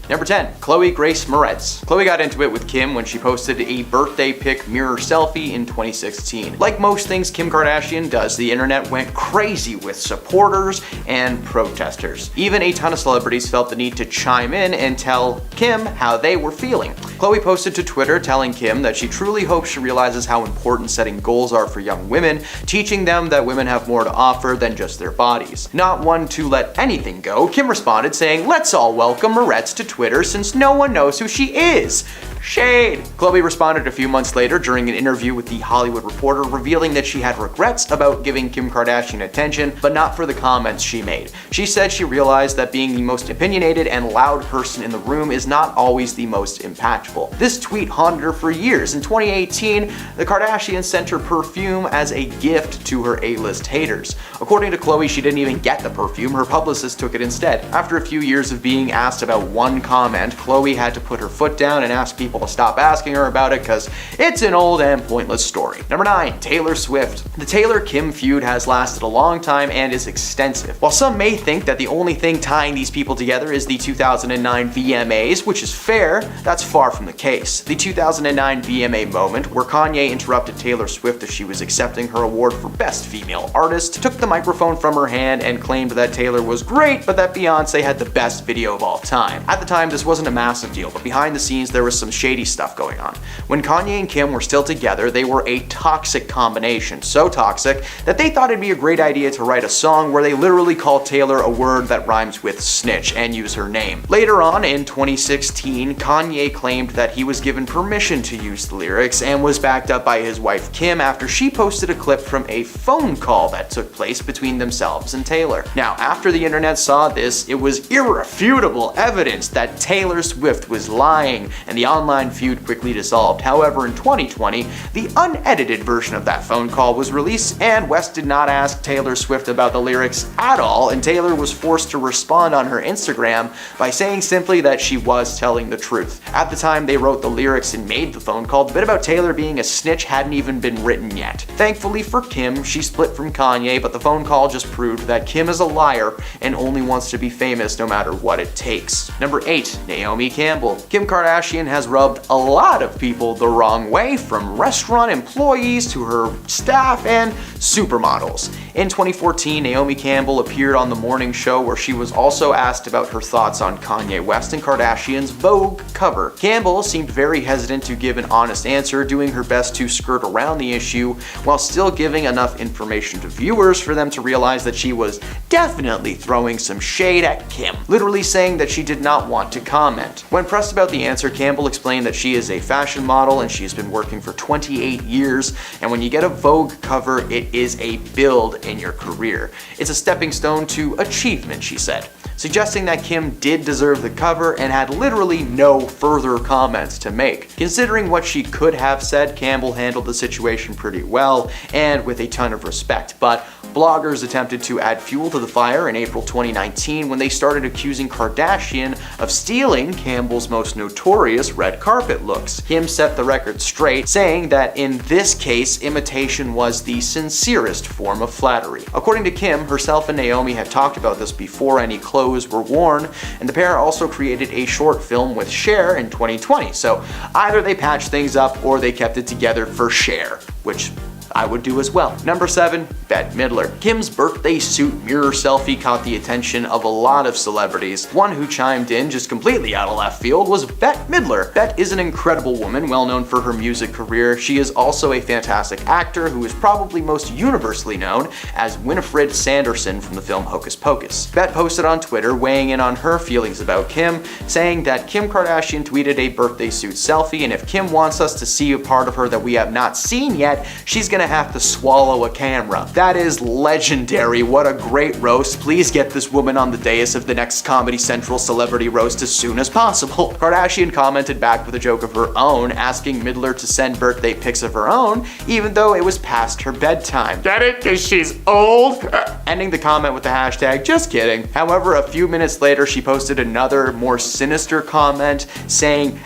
Number 10. Khloe Grace Moretz. Khloe got into it with Kim when she posted a birthday pic mirror selfie in 2016. Like most things Kim Kardashian does, the internet went crazy with supporters and protesters. Even a ton of celebrities felt the need to chime in and tell Kim how they were feeling. Khloe posted to Twitter telling Kim that she truly hopes she realizes how important setting goals are for young women, teaching them that women have more to offer than just their bodies. Not one to let anything go, Kim responded saying, "Let's all welcome Moretz to Twitter since no one knows who she is." Shade! Khloe responded a few months later during an interview with The Hollywood Reporter, revealing that she had regrets about giving Kim Kardashian attention, but not for the comments she made. She said she realized that being the most opinionated and loud person in the room is not always the most impactful. This tweet haunted her for years. In 2018, the Kardashians sent her perfume as a gift to her A-list haters. According to Khloe, she didn't even get the perfume, her publicist took it instead. After a few years of being asked about one comment, Khloe had to put her foot down and ask people to stop asking her about it because it's an old and pointless story. Number 9. Taylor Swift. The Taylor-Kim feud has lasted a long time and is extensive. While some may think that the only thing tying these people together is the 2009 VMAs, which is fair, that's far from the case. The 2009 VMA moment, where Kanye interrupted Taylor Swift as she was accepting her award for Best Female Artist, took the microphone from her hand and claimed that Taylor was great, but that Beyonce had the best video of all time. At the time, this wasn't a massive deal, but behind the scenes there was some shady stuff going on. When Kanye and Kim were still together, they were a toxic combination, so toxic that they thought it'd be a great idea to write a song where they literally call Taylor a word that rhymes with snitch and use her name. Later on in 2016, Kanye claimed that he was given permission to use the lyrics and was backed up by his wife Kim after she posted a clip from a phone call that took place between themselves and Taylor. Now, after the internet saw this, it was irrefutable evidence that Taylor Swift was lying, and the online feud quickly dissolved. However, in 2020, the unedited version of that phone call was released, and West did not ask Taylor Swift about the lyrics at all, and Taylor was forced to respond on her Instagram by saying simply that she was telling the truth. At the time they wrote the lyrics and made the phone call, the bit about Taylor being a snitch hadn't even been written yet. Thankfully for Kim, she split from Kanye, but the phone call just proved that Kim is a liar and only wants to be famous no matter what it takes. Number 8. Naomi Campbell. Kim Kardashian has rubbed a lot of people the wrong way, from restaurant employees to her staff and supermodels. In 2014, Naomi Campbell appeared on The Morning Show, where she was also asked about her thoughts on Kanye West and Kardashian's Vogue cover. Campbell seemed very hesitant to give an honest answer, doing her best to skirt around the issue while still giving enough information to viewers for them to realize that she was definitely throwing some shade at Kim, literally saying that she did not want to comment. When pressed about the answer, Campbell explained that she is a fashion model and she has been working for 28 years, and when you get a Vogue cover, it is a build in your career. It's a stepping stone to achievement, she said, suggesting that Kim did deserve the cover and had literally no further comments to make. Considering what she could have said, Campbell handled the situation pretty well and with a ton of respect, but bloggers attempted to add fuel to the fire in April 2019 when they started accusing Kardashian of stealing Campbell's most notorious red carpet looks. Kim set the record straight, saying that in this case, imitation was the sincerest form of flattery. According to Kim, herself and Naomi had talked about this before any clothes were worn, and the pair also created a short film with Cher in 2020, so either they patched things up or they kept it together for Cher, which I would do as well. Number 7. Bette Midler. Kim's birthday suit mirror selfie caught the attention of a lot of celebrities. One who chimed in just completely out of left field was Bette Midler. Bette is an incredible woman, well known for her music career. She is also a fantastic actor who is probably most universally known as Winifred Sanderson from the film Hocus Pocus. Bette posted on Twitter weighing in on her feelings about Kim, saying that Kim Kardashian tweeted a birthday suit selfie, and if Kim wants us to see a part of her that we have not seen yet, she's gonna have to swallow a camera. That is legendary. What a great roast. Please get this woman on the dais of the next Comedy Central celebrity roast as soon as possible. Kardashian commented back with a joke of her own, asking Midler to send birthday pics of her own, even though it was past her bedtime. Get it? Cause she's old? Ending the comment with the hashtag, just kidding. However, a few minutes later, she posted another, more sinister comment saying,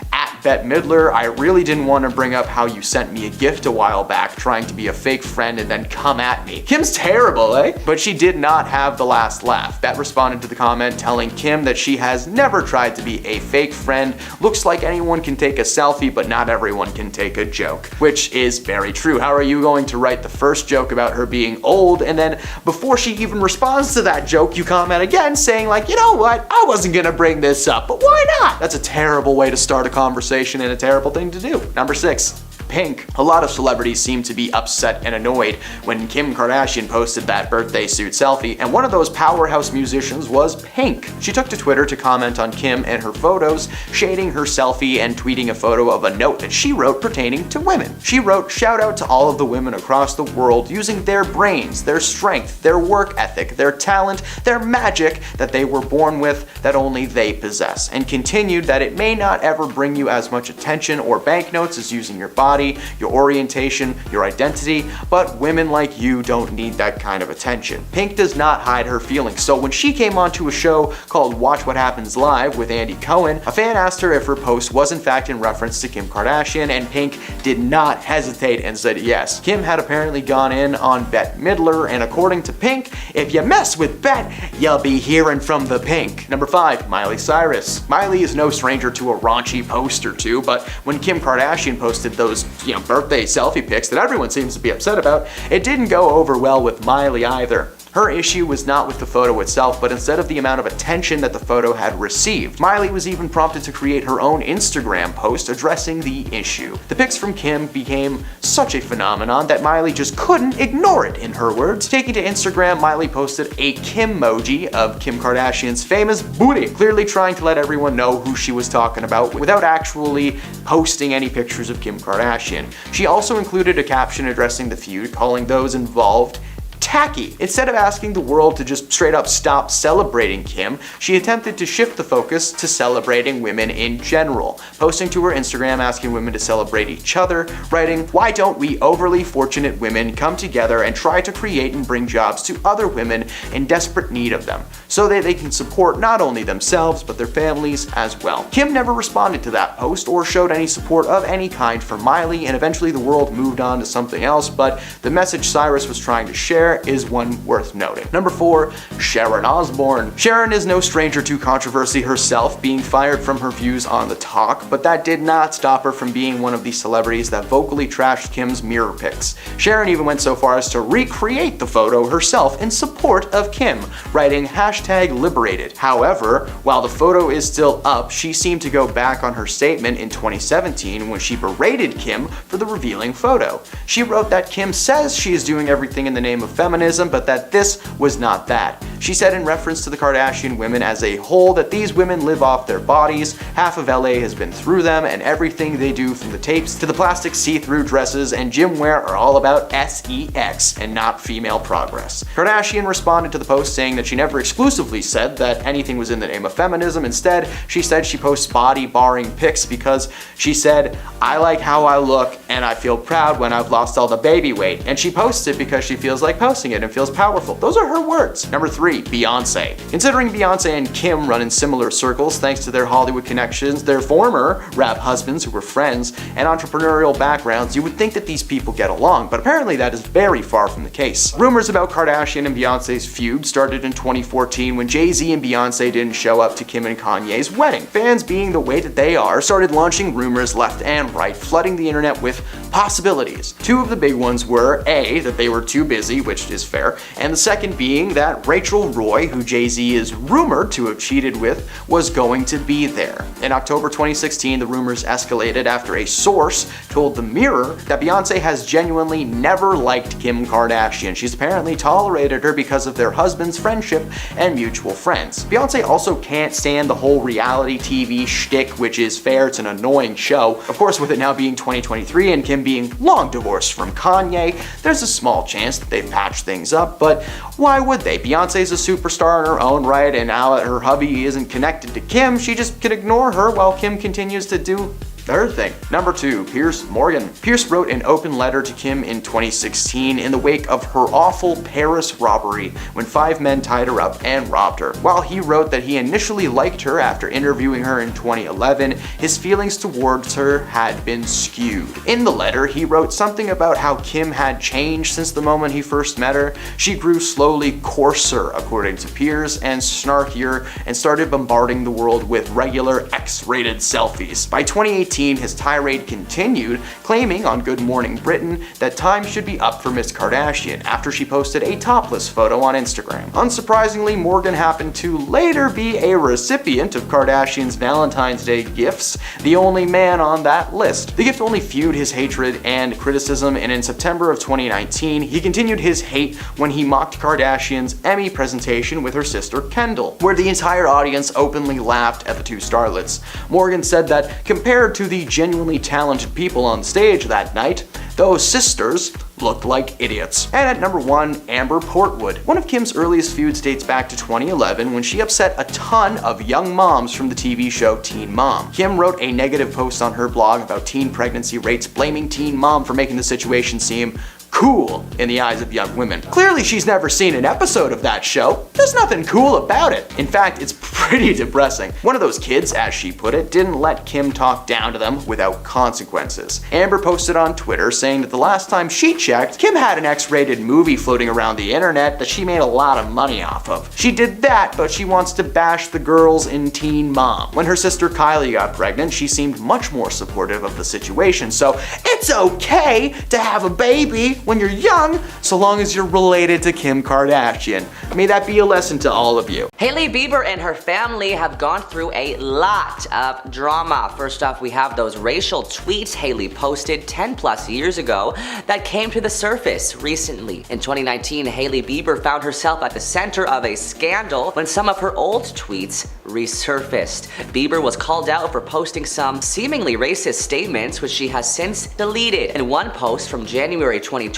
Bette Midler, I really didn't want to bring up how you sent me a gift a while back trying to be a fake friend and then come at me. Kim's terrible, eh? But she did not have the last laugh. Bette responded to the comment telling Kim that she has never tried to be a fake friend. Looks like anyone can take a selfie, but not everyone can take a joke. Which is very true. How are you going to write the first joke about her being old, and then before she even responds to that joke, you comment again saying like, you know what, I wasn't gonna bring this up, but why not? That's a terrible way to start a conversation and a terrible thing to do. Number 6. Pink. A lot of celebrities seem to be upset and annoyed when Kim Kardashian posted that birthday suit selfie, and one of those powerhouse musicians was Pink. She took to Twitter to comment on Kim and her photos, shading her selfie and tweeting a photo of a note that she wrote pertaining to women. She wrote, "Shout out to all of the women across the world using their brains, their strength, their work ethic, their talent, their magic that they were born with that only they possess," and continued that it may not ever bring you as much attention or banknotes as using your body, your orientation, your identity, but women like you don't need that kind of attention. Pink does not hide her feelings, so when she came onto a show called Watch What Happens Live with Andy Cohen, a fan asked her if her post was in fact in reference to Kim Kardashian, and Pink did not hesitate and said yes. Kim had apparently gone in on Bette Midler, and according to Pink, if you mess with Bette, you'll be hearing from the Pink. Number 5, Miley Cyrus. Miley is no stranger to a raunchy post or two, but when Kim Kardashian posted those birthday selfie pics that everyone seems to be upset about, it didn't go over well with Miley either. Her issue was not with the photo itself, but instead of the amount of attention that the photo had received. Miley was even prompted to create her own Instagram post addressing the issue. The pics from Kim became such a phenomenon that Miley just couldn't ignore it, in her words. Taking to Instagram, Miley posted a Kim-moji of Kim Kardashian's famous booty, clearly trying to let everyone know who she was talking about without actually posting any pictures of Kim Kardashian. She also included a caption addressing the feud, calling those involved tacky. Instead of asking the world to just straight up stop celebrating Kim, she attempted to shift the focus to celebrating women in general, posting to her Instagram asking women to celebrate each other, writing, "Why don't we overly fortunate women come together and try to create and bring jobs to other women in desperate need of them, so that they can support not only themselves but their families as well." Kim never responded to that post or showed any support of any kind for Miley, and eventually the world moved on to something else, but the message Cyrus was trying to share is one worth noting. Number 4, Sharon Osbourne. Sharon is no stranger to controversy herself, being fired from her views on The Talk, but that did not stop her from being one of the celebrities that vocally trashed Kim's mirror pics. Sharon even went so far as to recreate the photo herself in support of Kim, writing #liberated. However, while the photo is still up, she seemed to go back on her statement in 2017 when she berated Kim for the revealing photo. She wrote that Kim says she is doing everything in the name of feminism, but that this was not that. She said in reference to the Kardashian women as a whole that these women live off their bodies, half of LA has been through them, and everything they do from the tapes to the plastic see-through dresses and gym wear are all about sex and not female progress. Kardashian responded to the post saying that she never exclusively said that anything was in the name of feminism. Instead, she said she posts body-barring pics because she said, "I like how I look and I feel proud when I've lost all the baby weight," and she posts it because she feels like posting it and feels powerful. Those are her words. Number 3, Beyonce. Considering Beyonce and Kim run in similar circles thanks to their Hollywood connections, their former rap husbands who were friends, and entrepreneurial backgrounds, you would think that these people get along, but apparently that is very far from the case. Rumors about Kardashian and Beyonce's feud started in 2014 when Jay-Z and Beyonce didn't show up to Kim and Kanye's wedding. Fans, being the way that they are, started launching rumors left and right, flooding the internet with possibilities. Two of the big ones were A, that they were too busy, which is fair, and the second being that Rachel Roy, who Jay-Z is rumored to have cheated with, was going to be there. In October 2016, the rumors escalated after a source told The Mirror that Beyonce has genuinely never liked Kim Kardashian. She's apparently tolerated her because of their husband's friendship and mutual friends. Beyonce also can't stand the whole reality TV shtick, which is fair, it's an annoying show. Of course, with it now being 2023 and Kim being long divorced from Kanye, there's a small chance that they've patched things up, but why would they? Beyonce's a superstar in her own right, and now that her hubby isn't connected to Kim, she just can ignore her while Kim continues to do Third thing. Number 2. Piers Morgan. Piers wrote an open letter to Kim in 2016 in the wake of her awful Paris robbery when 5 men tied her up and robbed her. While he wrote that he initially liked her after interviewing her in 2011, his feelings towards her had been skewed. In the letter, he wrote something about how Kim had changed since the moment he first met her. She grew slowly coarser, according to Piers, and snarkier, and started bombarding the world with regular X-rated selfies. By 2018, his tirade continued, claiming on Good Morning Britain that time should be up for Miss Kardashian after she posted a topless photo on Instagram. Unsurprisingly, Morgan happened to later be a recipient of Kardashian's Valentine's Day gifts, the only man on that list. The gift only fueled his hatred and criticism, and in September of 2019, he continued his hate when he mocked Kardashian's Emmy presentation with her sister Kendall, where the entire audience openly laughed at the two starlets. Morgan said that compared to the genuinely talented people on stage that night, those sisters looked like idiots. And at number 1, Amber Portwood. One of Kim's earliest feuds dates back to 2011 when she upset a ton of young moms from the TV show Teen Mom. Kim wrote a negative post on her blog about teen pregnancy rates, blaming Teen Mom for making the situation seem cool in the eyes of young women. Clearly she's never seen an episode of that show. There's nothing cool about it. In fact, it's pretty depressing. One of those kids, as she put it, didn't let Kim talk down to them without consequences. Amber posted on Twitter saying that the last time she checked, Kim had an X-rated movie floating around the internet that she made a lot of money off of. She did that, but she wants to bash the girls in Teen Mom. When her sister Kylie got pregnant, she seemed much more supportive of the situation, so it's okay to have a baby when you're young, so long as you're related to Kim Kardashian. May that be a lesson to all of you. Hailey Bieber and her family have gone through a lot of drama. First off, we have those racial tweets Hailey posted 10 plus years ago that came to the surface recently. In 2019, Hailey Bieber found herself at the center of a scandal when some of her old tweets resurfaced. Bieber was called out for posting some seemingly racist statements, which she has since deleted. In one post from January 2012,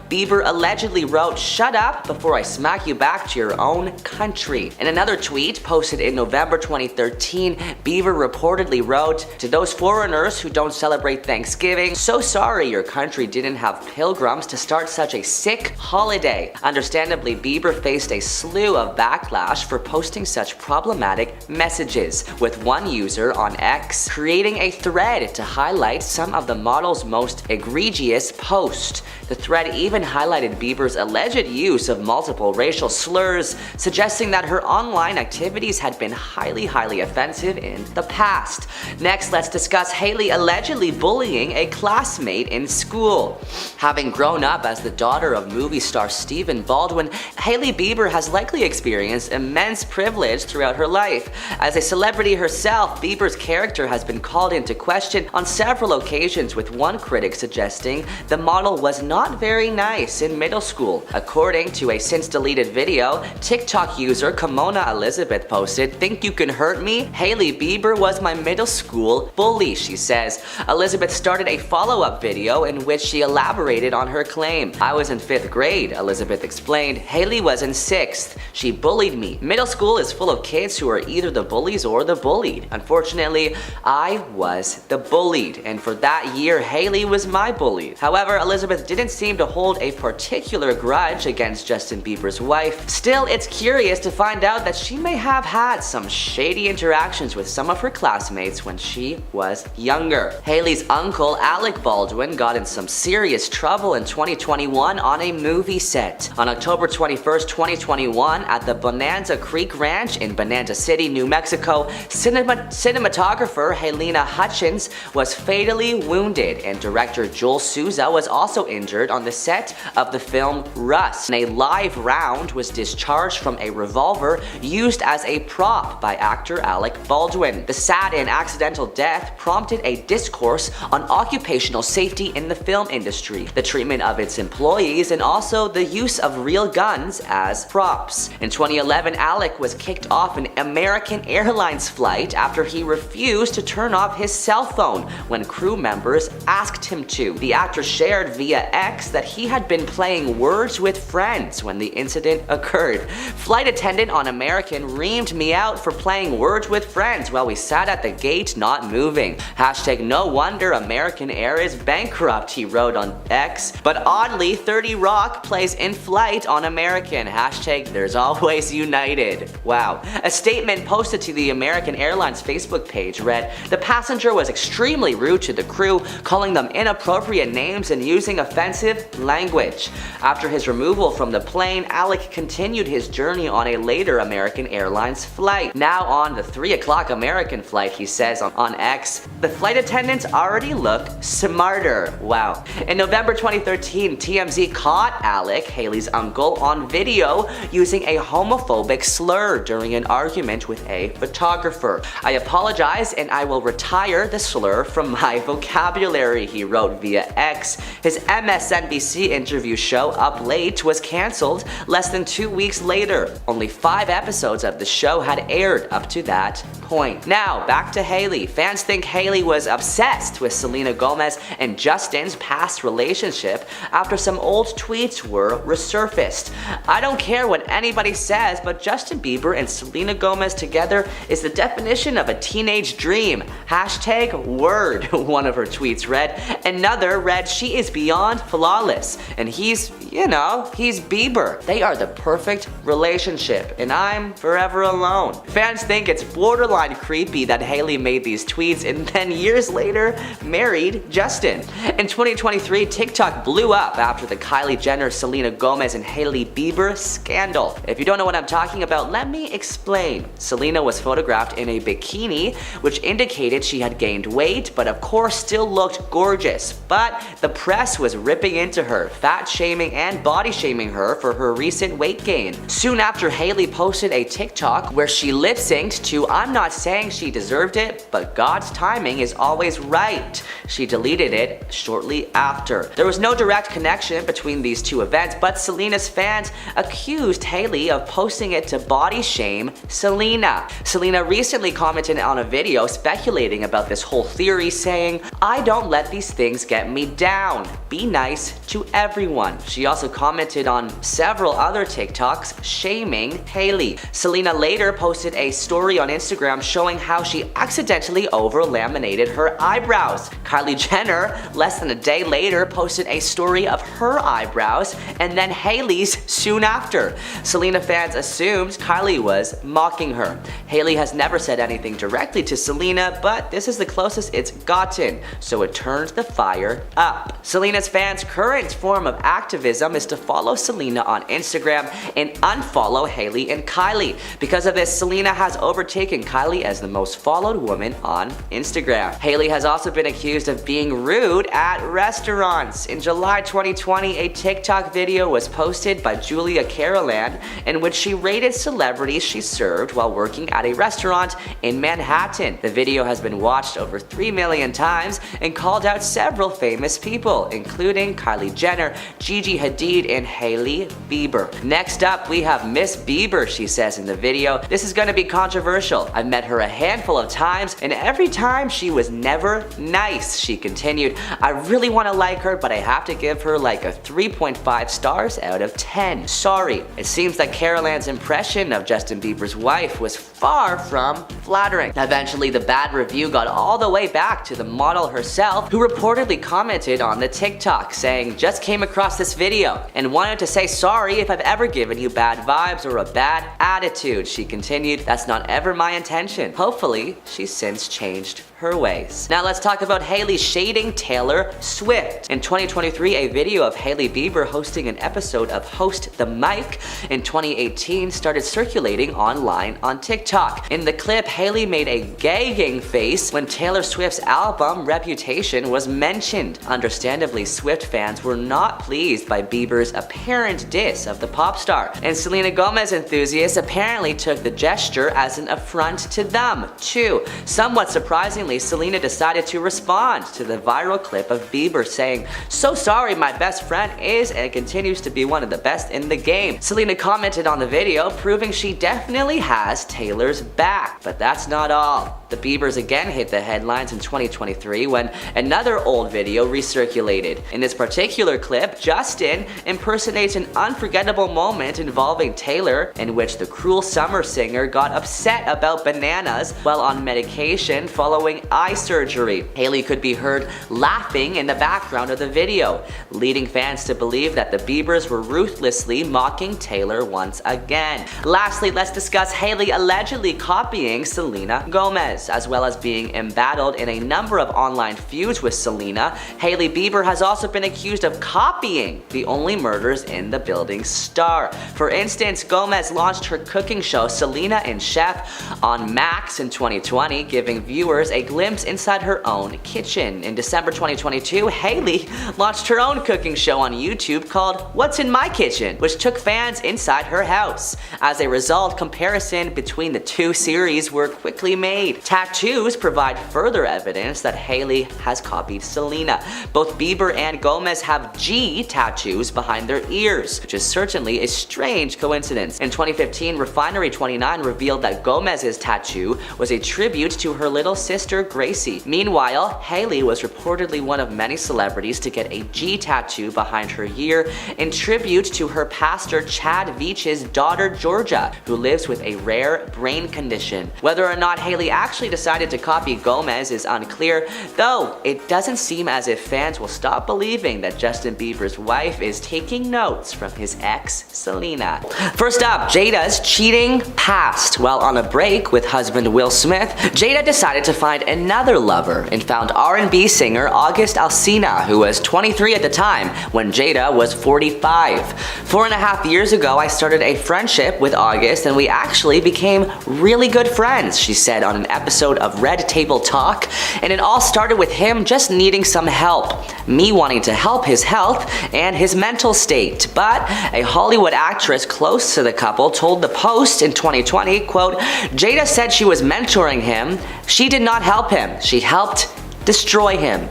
Bieber allegedly wrote, "Shut up before I smack you back to your own country." In another tweet posted in November 2013, Bieber reportedly wrote, "To those foreigners who don't celebrate Thanksgiving, so sorry your country didn't have pilgrims to start such a sick holiday." Understandably, Bieber faced a slew of backlash for posting such problematic messages, with one user on X creating a thread to highlight some of the model's most egregious posts. The thread even highlighted Bieber's alleged use of multiple racial slurs, suggesting that her online activities had been highly offensive in the past. Next, let's discuss Hailey allegedly bullying a classmate in school. Having grown up as the daughter of movie star Stephen Baldwin, Hailey Bieber has likely experienced immense privilege throughout her life. As a celebrity herself, Bieber's character has been called into question on several occasions, with one critic suggesting the model was not very nice in middle school. According to a since deleted video, TikTok user Kimona Elizabeth posted, "Think you can hurt me? Hailey Bieber was my middle school bully," she says. Elizabeth started a follow-up video in which she elaborated on her claim. "I was in 5th grade, Elizabeth explained. Hailey was in 6th. She bullied me. Middle school is full of kids who are either the bullies or the bullied. Unfortunately, I was the bullied, and for that year, Hailey was my bully." However, Elizabeth didn't seem to hold a particular grudge against Justin Bieber's wife. Still, it's curious to find out that she may have had some shady interactions with some of her classmates when she was younger. Hailey's uncle, Alec Baldwin, got in some serious trouble in 2021 on a movie set. On October 21st, 2021, at the Bonanza Creek Ranch in Bonanza City, New Mexico, cinematographer Helena Hutchins was fatally wounded, and director Joel Souza was also injured on the set of the film Rust. And a live round was discharged from a revolver used as a prop by actor Alec Baldwin. The sad and accidental death prompted a discourse on occupational safety in the film industry, the treatment of its employees, and also the use of real guns as props. In 2011, Alec was kicked off an American Airlines flight after he refused to turn off his cell phone when crew members asked him to. The actor shared via X that he had been playing Words with Friends when the incident occurred. Flight attendant on American reamed me out for playing Words with Friends while we sat at the gate not moving. Hashtag no wonder American Air is bankrupt, he wrote on X. But oddly, 30 Rock plays In Flight on American. Hashtag there's always United. Wow. A statement posted to the American Airlines Facebook page read, "The passenger was extremely rude to the crew, calling them inappropriate names and using offensive language." After his removal from the plane, Alec continued his journey on a later American Airlines flight. Now on the 3 o'clock American flight, he says on X, "The flight attendants already look smarter." Wow. In November 2013, TMZ caught Alec, Hailey's uncle, on video using a homophobic slur during an argument with a photographer. "I apologize and I will retire the slur from my vocabulary," he wrote via X. His MSNBC interview show Up Late was cancelled less than 2 weeks later. Only 5 episodes of the show had aired up to that point. Now, back to Hailey. Fans think Hailey was obsessed with Selena Gomez and Justin's past relationship after some old tweets were resurfaced. "I don't care what anybody says, but Justin Bieber and Selena Gomez together is the definition of a teenage dream. Hashtag word," one of her tweets read. Another read, "She is beyond flawless, and he's Bieber. They are the perfect relationship, and I'm forever alone." Fans think it's borderline creepy that Hailey made these tweets and then years later married Justin. In 2023, TikTok blew up after the Kylie Jenner, Selena Gomez, and Hailey Bieber scandal. If you don't know what I'm talking about, let me explain. Selena was photographed in a bikini, which indicated she had gained weight, but of course still looked gorgeous. But the press was ripping into her, fat shaming and body shaming her for her recent weight gain. Soon after, Hailey posted a TikTok where she lip synced to "I'm not saying she deserved it, but God's timing is always right." She deleted it shortly after. There was no direct connection between these two events, but Selena's fans accused Hailey of posting it to body shame Selena. Selena recently commented on a video speculating about this whole theory, saying, "I don't let these things get me down. Be nice to everyone." She also commented on several other TikToks shaming Hailey. Selena later posted a story on Instagram showing how she accidentally over-laminated her eyebrows. Kylie Jenner, less than a day later, posted a story of her eyebrows, and then Hailey's soon after. Selena fans assumed Kylie was mocking her. Hailey has never said anything directly to Selena, but this is the closest it's gotten, so it turned the fire up. Selena's fans' current form of activism is to follow Selena on Instagram and unfollow Hailey and Kylie. Because of this, Selena has overtaken Kylie as the most followed woman on Instagram. Hailey has also been accused of being rude at restaurants. In July 2020, a TikTok video was posted by Julia Carolan in which she rated celebrities she served while working at a restaurant in Manhattan. The video has been watched over 3 million times and called out several famous people, including Kylie Jenner, Gigi Hadid, and Hailey Bieber. Next up, we have Miss Bieber, she says in the video. "This is gonna be controversial. I've met her a handful of times, and every time she was never nice," she continued. "I really want to like her, but I have to give her like a 3.5 stars out of 10. Sorry." It seems that Carolan's impression of Justin Bieber's wife was far from flattering. Eventually, the bad review got all the way back to the model herself, who reportedly commented on the TikTok saying, "Just came across this video and wanted to say sorry if I've ever given you bad vibes or a bad attitude." She continued, "That's not ever my intention." Hopefully, she's since changed her ways. Now let's talk about Hailey shading Taylor Swift. In 2023, a video of Hailey Bieber hosting an episode of Host the Mic in 2018 started circulating online on TikTok. In the clip, Hailey made a gagging face when Taylor Swift's album Reputation was mentioned. Understandably, Swift fans were not pleased by Bieber's apparent diss of the pop star, and Selena Gomez enthusiasts apparently took the gesture as an affront to them, too. Somewhat surprisingly, Selena decided to respond to the viral clip of Bieber saying, "So sorry, my best friend is and continues to be one of the best in the game." Selena commented on the video, proving she definitely has Taylor's back. But that's not all. The Biebers again hit the headlines in 2023 when another old video recirculated. In this this particular clip, Justin impersonates an unforgettable moment involving Taylor, in which the Cruel Summer singer got upset about bananas while on medication following eye surgery. Hailey could be heard laughing in the background of the video, leading fans to believe that the Biebers were ruthlessly mocking Taylor once again. Lastly, let's discuss Hailey allegedly copying Selena Gomez. As well as being embattled in a number of online feuds with Selena, Hailey Bieber has also been accused of copying the Only Murders in the Building star. For instance, Gomez launched her cooking show Selena and Chef on Max in 2020, giving viewers a glimpse inside her own kitchen. In December 2022, Hailey launched her own cooking show on YouTube called What's in My Kitchen, which took fans inside her house. As a result, comparison between the two series were quickly made. Tattoos provide further evidence that Hailey has copied Selena. Both Bieber and Gomez have G tattoos behind their ears, which is certainly a strange coincidence. In 2015, Refinery29 revealed that Gomez's tattoo was a tribute to her little sister Gracie. Meanwhile, Hailey was reportedly one of many celebrities to get a G tattoo behind her ear in tribute to her pastor Chad Veach's daughter Georgia, who lives with a rare brain condition. Whether or not Hailey actually decided to copy Gomez is unclear, though it doesn't seem as if fans will stop believing that Justin Bieber's wife is taking notes from his ex, Selena. First up, Jada's cheating past. While on a break with husband Will Smith, Jada decided to find another lover and found R&B singer August Alsina, who was 23 at the time when Jada was 45. 4.5 years ago, I started a friendship with August and we actually became really good friends, she said on an episode of Red Table Talk, and it all started with him just needing some help, me wanting to help his health and his mental state. But a Hollywood actress close to the couple told the Post in 2020, quote, Jada said she was mentoring him. She did not help him. She helped destroy him.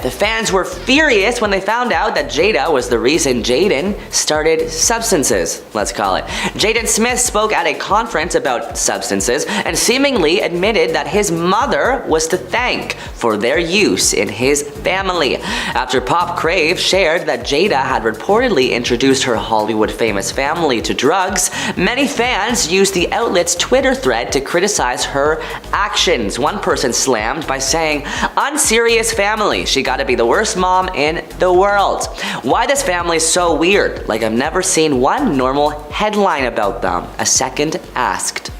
The fans were furious when they found out that Jada was the reason Jaden started substances, let's call it. Jaden Smith spoke at a conference about substances and seemingly admitted that his mother was to thank for their use in his family. After Pop Crave shared that Jada had reportedly introduced her Hollywood famous family to drugs, many fans used the outlet's Twitter thread to criticize her actions. One person slammed by saying, unserious family. She gotta be the worst mom in the world. Why this family is so weird? Like I've never seen one normal headline about them, a second asked.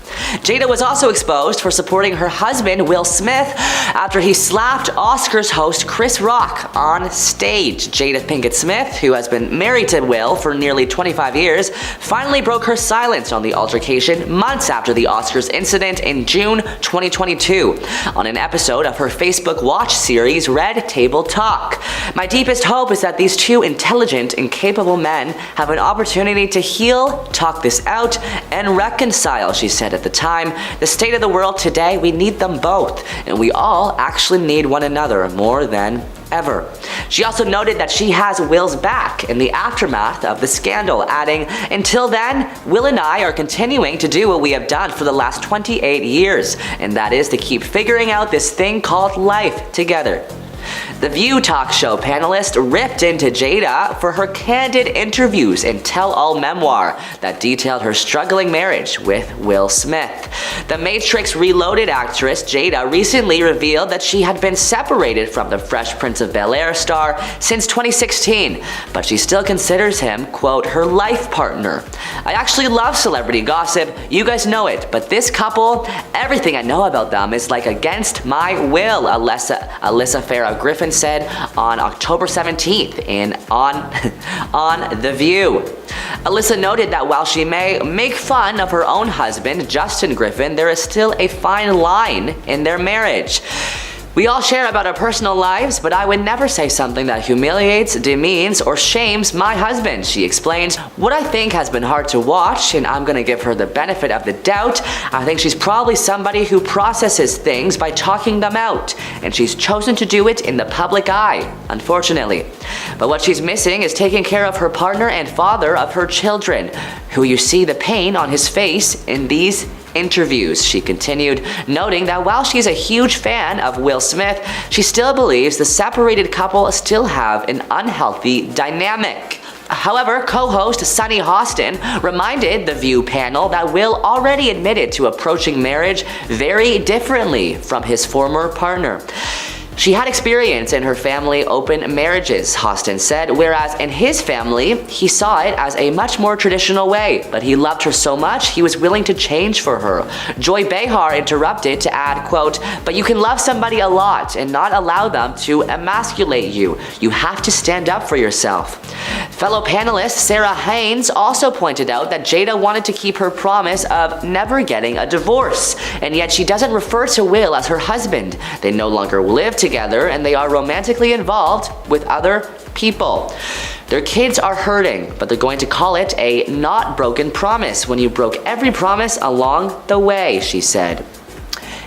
Jada was also exposed for supporting her husband, Will Smith, after he slapped Oscars host Chris Rock on stage. Jada Pinkett Smith, who has been married to Will for nearly 25 years, finally broke her silence on the altercation months after the Oscars incident in June 2022 on an episode of her Facebook Watch series Red Table Talk. My deepest hope is that these two intelligent and capable men have an opportunity to heal, talk this out, and reconcile, she said at the time. The state of the world today, we need them both, and we all actually need one another more than ever. She also noted that she has Will's back in the aftermath of the scandal, adding, until then, Will and I are continuing to do what we have done for the last 28 years, and that is to keep figuring out this thing called life together. The View talk show panelist ripped into Jada for her candid interviews and tell-all memoir that detailed her struggling marriage with Will Smith. The Matrix Reloaded actress Jada recently revealed that she had been separated from the Fresh Prince of Bel-Air star since 2016, but she still considers him, quote, her life partner. I actually love celebrity gossip, you guys know it, but this couple, everything I know about them is like against my will, Alyssa Farah Griffin said on October 17th on The View. Alyssa noted that while she may make fun of her own husband, Justin Griffin, there is still a fine line in their marriage. We all share about our personal lives, but I would never say something that humiliates, demeans, or shames my husband, she explains. What I think has been hard to watch, and I'm gonna give her the benefit of the doubt, I think she's probably somebody who processes things by talking them out, and she's chosen to do it in the public eye, unfortunately. But what she's missing is taking care of her partner and father of her children, who you see the pain on his face in these interviews. She continued, noting that while she's a huge fan of Will Smith, she still believes the separated couple still have an unhealthy dynamic. However, co-host Sunny Hostin reminded the View panel that Will already admitted to approaching marriage very differently from his former partner. She had experience in her family open marriages, Hostin said, whereas in his family, he saw it as a much more traditional way, but he loved her so much he was willing to change for her. Joy Behar interrupted to add, quote, "But you can love somebody a lot and not allow them to emasculate you. You have to stand up for yourself." Fellow panelist Sarah Haynes also pointed out that Jada wanted to keep her promise of never getting a divorce, and yet she doesn't refer to Will as her husband. They no longer live together and they are romantically involved with other people. Their kids are hurting, but they're going to call it a not broken promise when you broke every promise along the way, she said.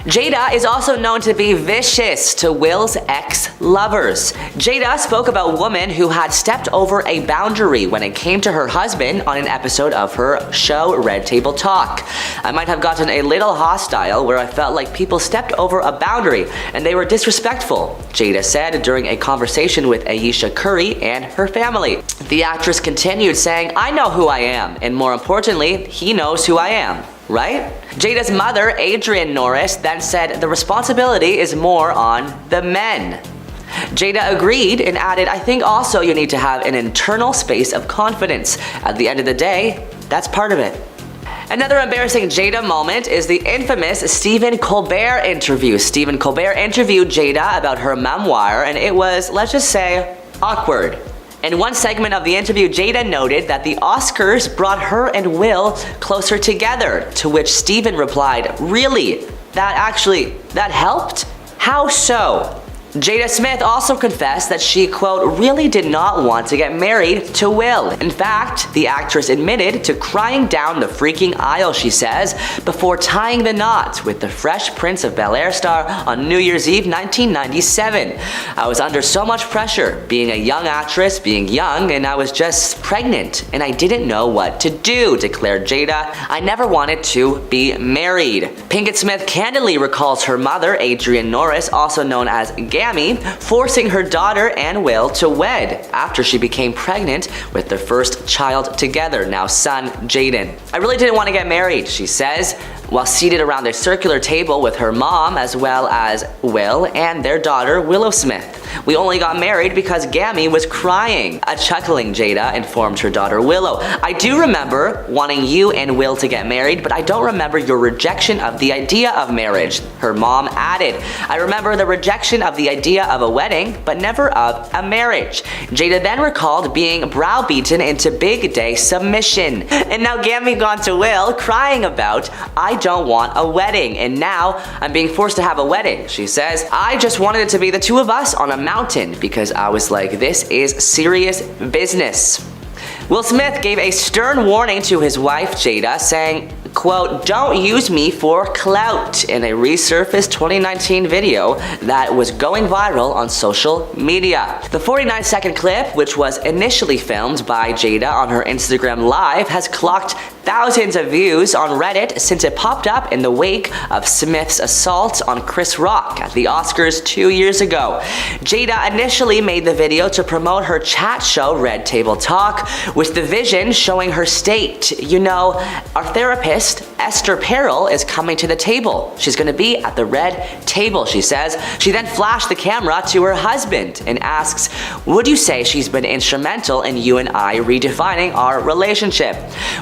Jada is also known to be vicious to Will's ex-lovers. Jada spoke about a woman who had stepped over a boundary when it came to her husband on an episode of her show Red Table Talk. "I might have gotten a little hostile where I felt like people stepped over a boundary and they were disrespectful," Jada said during a conversation with Ayesha Curry and her family. The actress continued saying, "I know who I am, and more importantly, he knows who I am. Right?" Jada's mother, Adrienne Norris, then said the responsibility is more on the men. Jada agreed and added, "I think also you need to have an internal space of confidence. At the end of the day, that's part of it." Another embarrassing Jada moment is the infamous Stephen Colbert interview. Stephen Colbert interviewed Jada about her memoir, and it was, let's just say, awkward. In one segment of the interview, Jada noted that the Oscars brought her and Will closer together, to which Stephen replied, "Really? That helped? How so?" Jada Smith also confessed that she, quote, "really did not want to get married to Will." In fact, the actress admitted to crying down the freaking aisle, she says, before tying the knot with the Fresh Prince of Bel-Air star on New Year's Eve 1997. "I was under so much pressure, being a young actress, being young, and I was just pregnant, and I didn't know what to do," declared Jada. "I never wanted to be married." Pinkett Smith candidly recalls her mother, Adrienne Norris, also known as Gammy, forcing her daughter and Will to wed after she became pregnant with their first child together, now son Jaden. "I really didn't want to get married," she says, while seated around a circular table with her mom as well as Will and their daughter Willow Smith. "We only got married because Gammy was crying," a chuckling Jada informed her daughter Willow. "I do remember wanting you and Will to get married, but I don't remember your rejection of the idea of marriage," her mom added. "I remember the rejection of the idea of a wedding, but never of a marriage." Jada then recalled being browbeaten into big day submission. And now Gammy gone to Will crying about, "I don't want a wedding, and now I'm being forced to have a wedding," she says. "I just wanted it to be the two of us on a mountain because I was like, this is serious business." Will Smith gave a stern warning to his wife Jada, saying, quote, "Don't use me for clout," in a resurfaced 2019 video that was going viral on social media. The 49-second clip, which was initially filmed by Jada on her Instagram Live, has clocked thousands of views on Reddit since it popped up in the wake of Smith's assault on Chris Rock at the Oscars 2 years ago. Jada initially made the video to promote her chat show Red Table Talk, with the vision showing her state, "You know, our therapist, Esther Perel, is coming to the table. She's gonna be at the red table," she says. She then flashed the camera to her husband and asks, "Would you say she's been instrumental in you and I redefining our relationship?"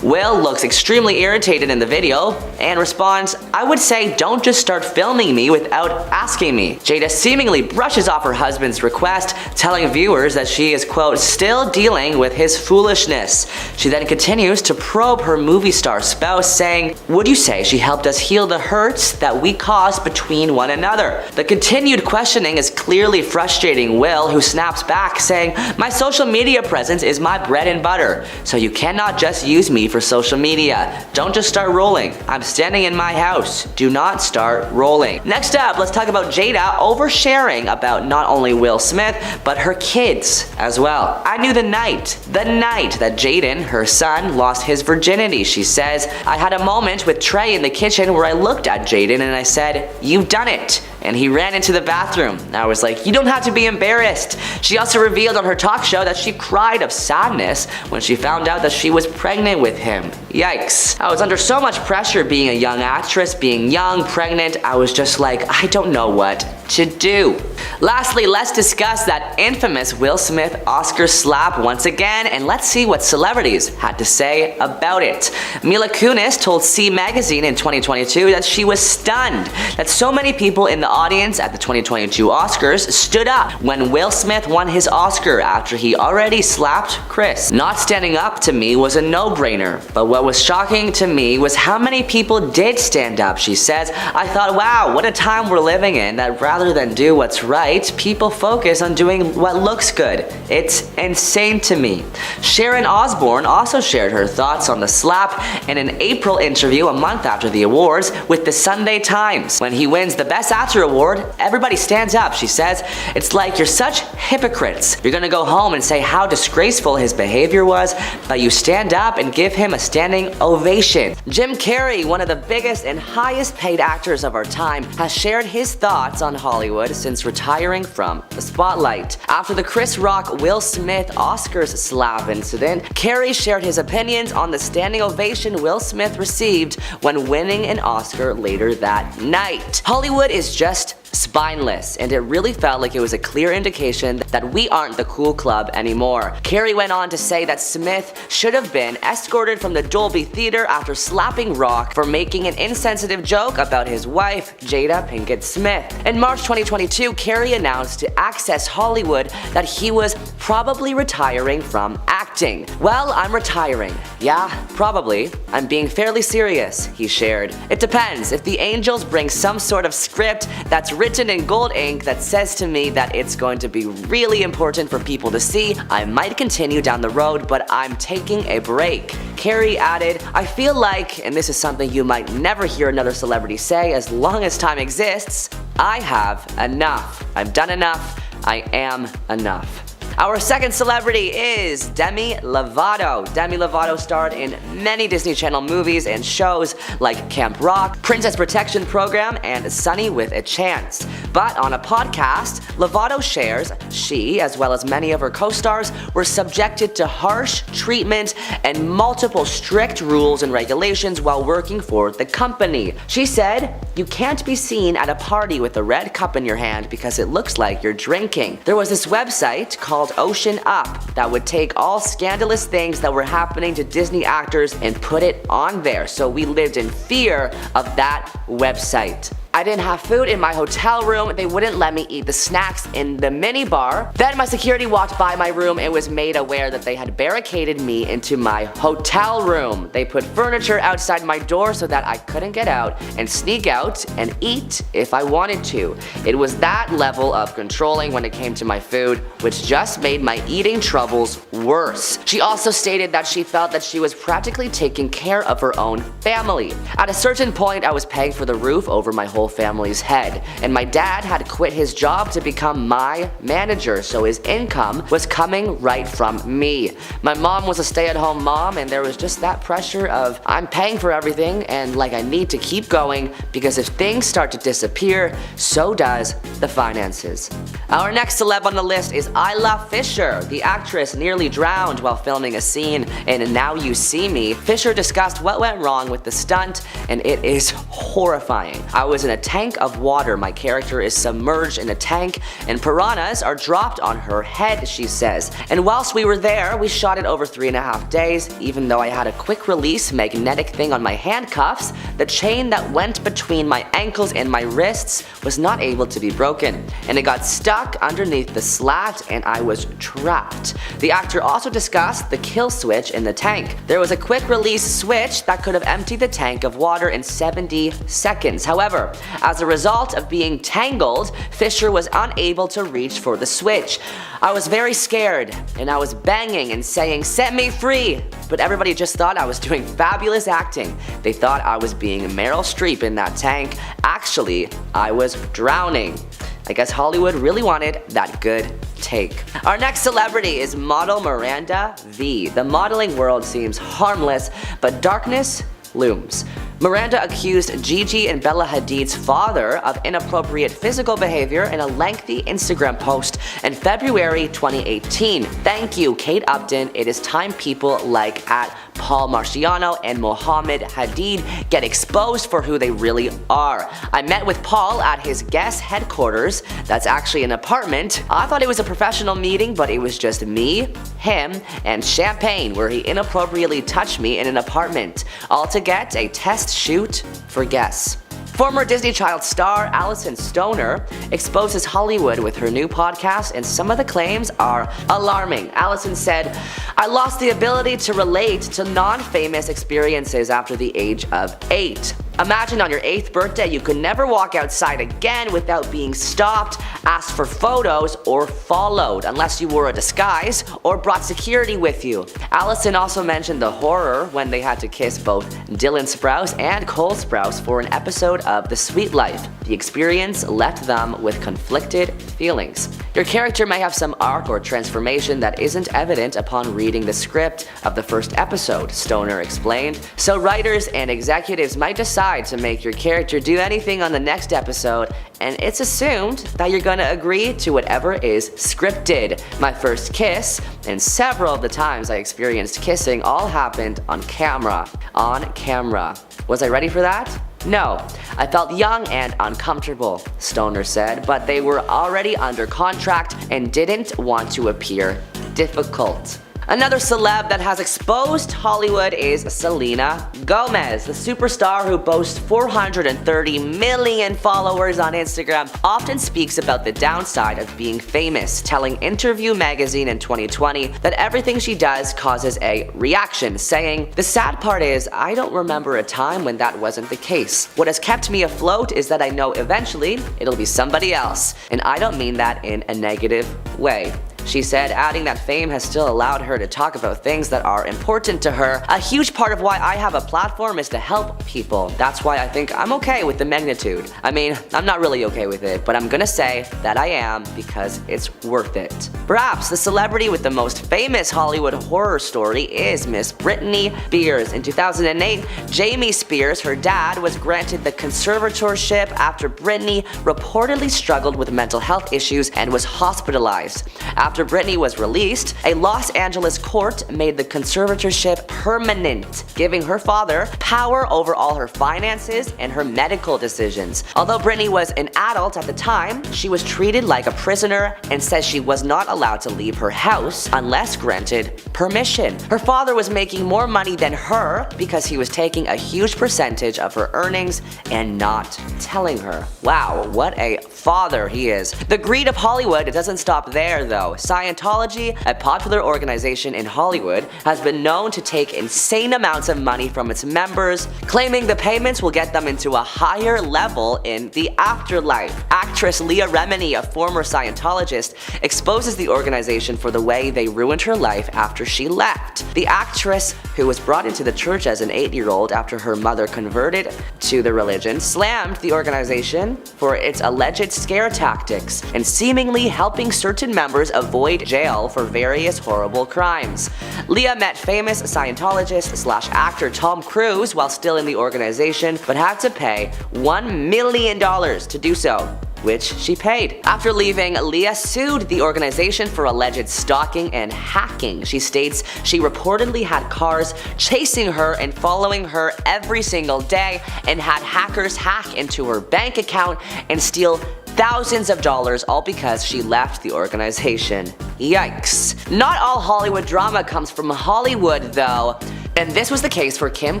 Will looks extremely irritated in the video and responds, "I would say don't just start filming me without asking me." Jada seemingly brushes off her husband's request, telling viewers that she is, quote, "still dealing with his foolishness." She then continues to probe her movie star spouse, saying, "Would you say she helped us heal the hurts that we caused between one another?" The continued questioning is clearly frustrating Will, who snaps back saying, "My social media presence is my bread and butter, so you cannot just use me for social media. Don't just start rolling. I'm standing in my house. Do not start rolling." Next up, let's talk about Jada oversharing about not only Will Smith, but her kids as well. "I knew the night that Jaden, her son, lost his virginity," she says. "I had a that moment with Trey in the kitchen where I looked at Jaden and I said, "You've done it." And he ran into the bathroom. I was like, "You don't have to be embarrassed." She also revealed on her talk show that she cried of sadness when she found out that she was pregnant with him. Yikes. I was under so much pressure being a young actress, being young, pregnant. I was just like, I don't know what to do. Lastly, let's discuss that infamous Will Smith Oscar slap once again, and let's see what celebrities had to say about it. Mila Kunis told C Magazine in 2022 that she was stunned that so many people in the audience at the 2022 Oscars stood up when Will Smith won his Oscar after he already slapped Chris. Not standing up to me was a no-brainer, but what was shocking to me was how many people did stand up, she says. I thought, wow, what a time we're living in that rather than do what's right, people focus on doing what looks good. It's insane to me. Sharon Osbourne also shared her thoughts on the slap in an April interview a month after the awards with the Sunday Times. When he wins the Best Actor award, everybody stands up, she says. It's like you're such hypocrites. You're gonna go home and say how disgraceful his behavior was, but you stand up and give him a standing ovation. Jim Carrey, one of the biggest and highest paid actors of our time, has shared his thoughts on Hollywood since retiring from the spotlight. After the Chris Rock Will Smith Oscars slap incident, Carrey shared his opinions on the standing ovation Will Smith received when winning an Oscar later that night. Hollywood is just spineless, and it really felt like it was a clear indication that we aren't the cool club anymore. Carrey went on to say that Smith should have been escorted from the Dolby Theater after slapping Rock for making an insensitive joke about his wife, Jada Pinkett Smith. In March 2022, Carrey announced to Access Hollywood that he was probably retiring from acting. Well, I'm retiring. Yeah, probably. I'm being fairly serious, he shared. It depends. If the angels bring some sort of script that's written in gold ink that says to me that it's going to be really important for people to see, I might continue down the road, but I'm taking a break. Carrey added, I feel like, and this is something you might never hear another celebrity say as long as time exists, I have enough. I've done enough. I am enough. Our second celebrity is Demi Lovato. Demi Lovato starred in many Disney Channel movies and shows like Camp Rock, Princess Protection Program, and Sunny with a Chance. But on a podcast, Lovato shares she, as well as many of her co-stars, were subjected to harsh treatment and multiple strict rules and regulations while working for the company. She said, you can't be seen at a party with a red cup in your hand because it looks like you're drinking. There was this website called Ocean Up that would take all scandalous things that were happening to Disney actors and put it on there, so we lived in fear of that website. I didn't have food in my hotel room. They wouldn't let me eat the snacks in the mini bar. Then my security walked by my room and was made aware that they had barricaded me into my hotel room. They put furniture outside my door so that I couldn't get out and sneak out and eat if I wanted to. It was that level of controlling when it came to my food, which just made my eating troubles worse. She also stated that she felt that she was practically taking care of her own family. At a certain point, I was paying for the roof over my whole family's head, and my dad had quit his job to become my manager, so his income was coming right from me. My mom was a stay-at-home mom, and there was just that pressure of I'm paying for everything and like I need to keep going because if things start to disappear, so does the finances. Our next celeb on the list is Isla Fisher. The actress nearly drowned while filming a scene in Now You See Me. Fisher discussed what went wrong with the stunt, and it is horrifying. I was in a tank of water. My character is submerged in a tank and piranhas are dropped on her head, she says. And whilst we were there, we shot it over 3.5 days. Even though I had a quick release magnetic thing on my handcuffs, the chain that went between my ankles and my wrists was not able to be broken. And it got stuck underneath the slat and I was trapped. The actor also discussed the kill switch in the tank. There was a quick release switch that could have emptied the tank of water in 70 seconds. However, as a result of being tangled, Fisher was unable to reach for the switch. I was very scared, and I was banging and saying, set me free! But everybody just thought I was doing fabulous acting. They thought I was being Meryl Streep in that tank. Actually, I was drowning. I guess Hollywood really wanted that good take. Our next celebrity is model Miranda V. The modeling world seems harmless, but darkness looms. Miranda accused Gigi and Bella Hadid's father of inappropriate physical behavior in a lengthy Instagram post in February 2018. Thank you, Kate Upton. It is time people like at Paul Marciano and Mohammed Hadid get exposed for who they really are. I met with Paul at his guest headquarters. That's actually an apartment. I thought it was a professional meeting, but it was just me, him, and champagne where he inappropriately touched me in an apartment. All to get a test shoot for guests. Former Disney Child star Allison Stoner exposes Hollywood with her new podcast, and some of the claims are alarming. Allison said, "I lost the ability to relate to non-famous experiences after the age of 8. Imagine on your 8th birthday you could never walk outside again without being stopped, asked for photos, or followed, unless you wore a disguise or brought security with you." Allison also mentioned the horror when they had to kiss both Dylan Sprouse and Cole Sprouse for an episode of The Sweet Life. The experience left them with conflicted feelings. Your character may have some arc or transformation that isn't evident upon reading the script of the first episode, Stoner explained. So writers and executives might decide to make your character do anything on the next episode, and it's assumed that you're gonna agree to whatever is scripted. My first kiss, and several of the times I experienced kissing, all happened on camera. On camera. Was I ready for that? No, I felt young and uncomfortable, Stoner said, but they were already under contract and didn't want to appear difficult. Another celeb that has exposed Hollywood is Selena Gomez. The superstar who boasts 430 million followers on Instagram often speaks about the downside of being famous, telling Interview magazine in 2020 that everything she does causes a reaction, saying, "The sad part is, I don't remember a time when that wasn't the case. What has kept me afloat is that I know eventually it'll be somebody else, and I don't mean that in a negative way." She said, adding that fame has still allowed her to talk about things that are important to her. "A huge part of why I have a platform is to help people. That's why I think I'm okay with the magnitude. I mean, I'm not really okay with it, but I'm gonna say that I am because it's worth it." Perhaps the celebrity with the most famous Hollywood horror story is Miss Britney Spears. In 2008, Jamie Spears, her dad, was granted the conservatorship after Britney reportedly struggled with mental health issues and was hospitalized. After Britney was released, a Los Angeles court made the conservatorship permanent, giving her father power over all her finances and her medical decisions. Although Britney was an adult at the time, she was treated like a prisoner and says she was not allowed to leave her house unless granted permission. Her father was making more money than her because he was taking a huge percentage of her earnings and not telling her. Wow, what a father he is. The greed of Hollywood doesn't stop there though. Scientology, a popular organization in Hollywood, has been known to take insane amounts of money from its members, claiming the payments will get them into a higher level in the afterlife. Actress Leah Remini, a former Scientologist, exposes the organization for the way they ruined her life after she left. The actress, who was brought into the church as an 8-year-old after her mother converted to the religion, slammed the organization for its alleged scare tactics and seemingly helping certain members avoid jail for various horrible crimes. Leah met famous Scientologist/actor Tom Cruise while still in the organization, but had to pay $1 million to do so, which she paid. After leaving, Leah sued the organization for alleged stalking and hacking. She states she reportedly had cars chasing her and following her every single day and had hackers hack into her bank account and steal thousands of dollars, all because she left the organization. Yikes. Not all Hollywood drama comes from Hollywood though. And this was the case for Kim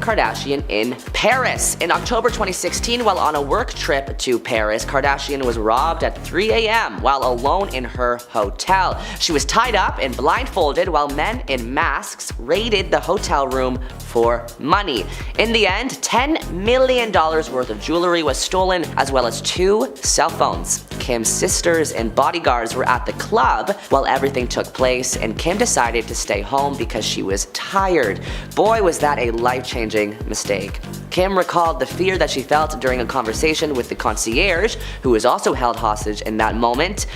Kardashian in Paris. In October 2016, while on a work trip to Paris, Kardashian was robbed at 3 a.m. while alone in her hotel. She was tied up and blindfolded while men in masks raided the hotel room for money. In the end, $10 million worth of jewelry was stolen, as well as 2 cell phones. Kim's sisters and bodyguards were at the club while everything took place, and Kim decided to stay home because she was tired. Boy, was that a life-changing mistake. Kim recalled the fear that she felt during a conversation with the concierge, who was also held hostage in that moment.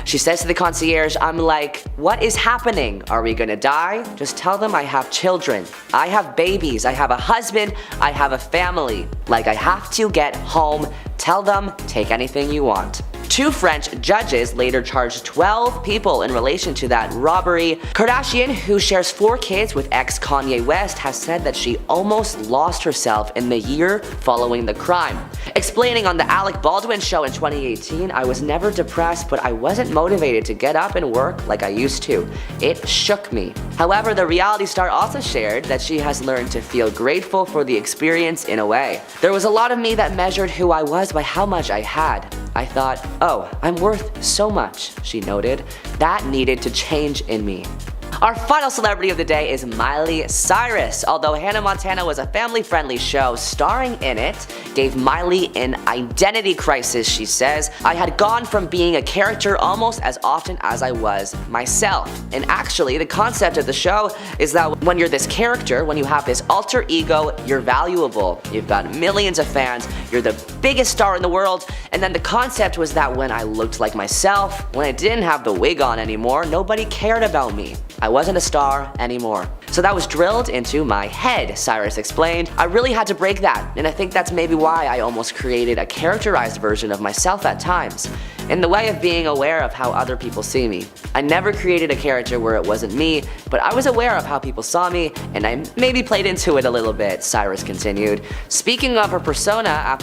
She says to the concierge, "I'm like, what is happening? Are we gonna die? Just tell them I have children. I have babies. I have a husband. I have a family. Like, I have to get home. Tell them, take anything you want." Two French judges later charged 12 people in relation to that robbery. Kardashian, who shares 4 kids with ex-Kanye West, has said that she almost lost herself in the year following the crime. Explaining on the Alec Baldwin show in 2018, "I was never depressed, but I wasn't motivated to get up and work like I used to. It shook me." However, the reality star also shared that she has learned to feel grateful for the experience in a way. "There was a lot of me that measured who I was by how much I had. I thought, oh, I'm worth so much," she noted. "That needed to change in me." Our final celebrity of the day is Miley Cyrus. Although Hannah Montana was a family-friendly show, starring in it gave Miley an identity crisis, she says. "I had gone from being a character almost as often as I was myself." And actually, the concept of the show is that when you're this character, when you have this alter ego, you're valuable. You've got millions of fans, you're the biggest star in the world, and then the concept was that when I looked like myself, when I didn't have the wig on anymore, nobody cared about me. I wasn't a star anymore. So that was drilled into my head, Cyrus explained. "I really had to break that, and I think that's maybe why I almost created a characterized version of myself at times, in the way of being aware of how other people see me. I never created a character where it wasn't me, but I was aware of how people saw me, and I maybe played into it a little bit," Cyrus continued. Speaking of her persona,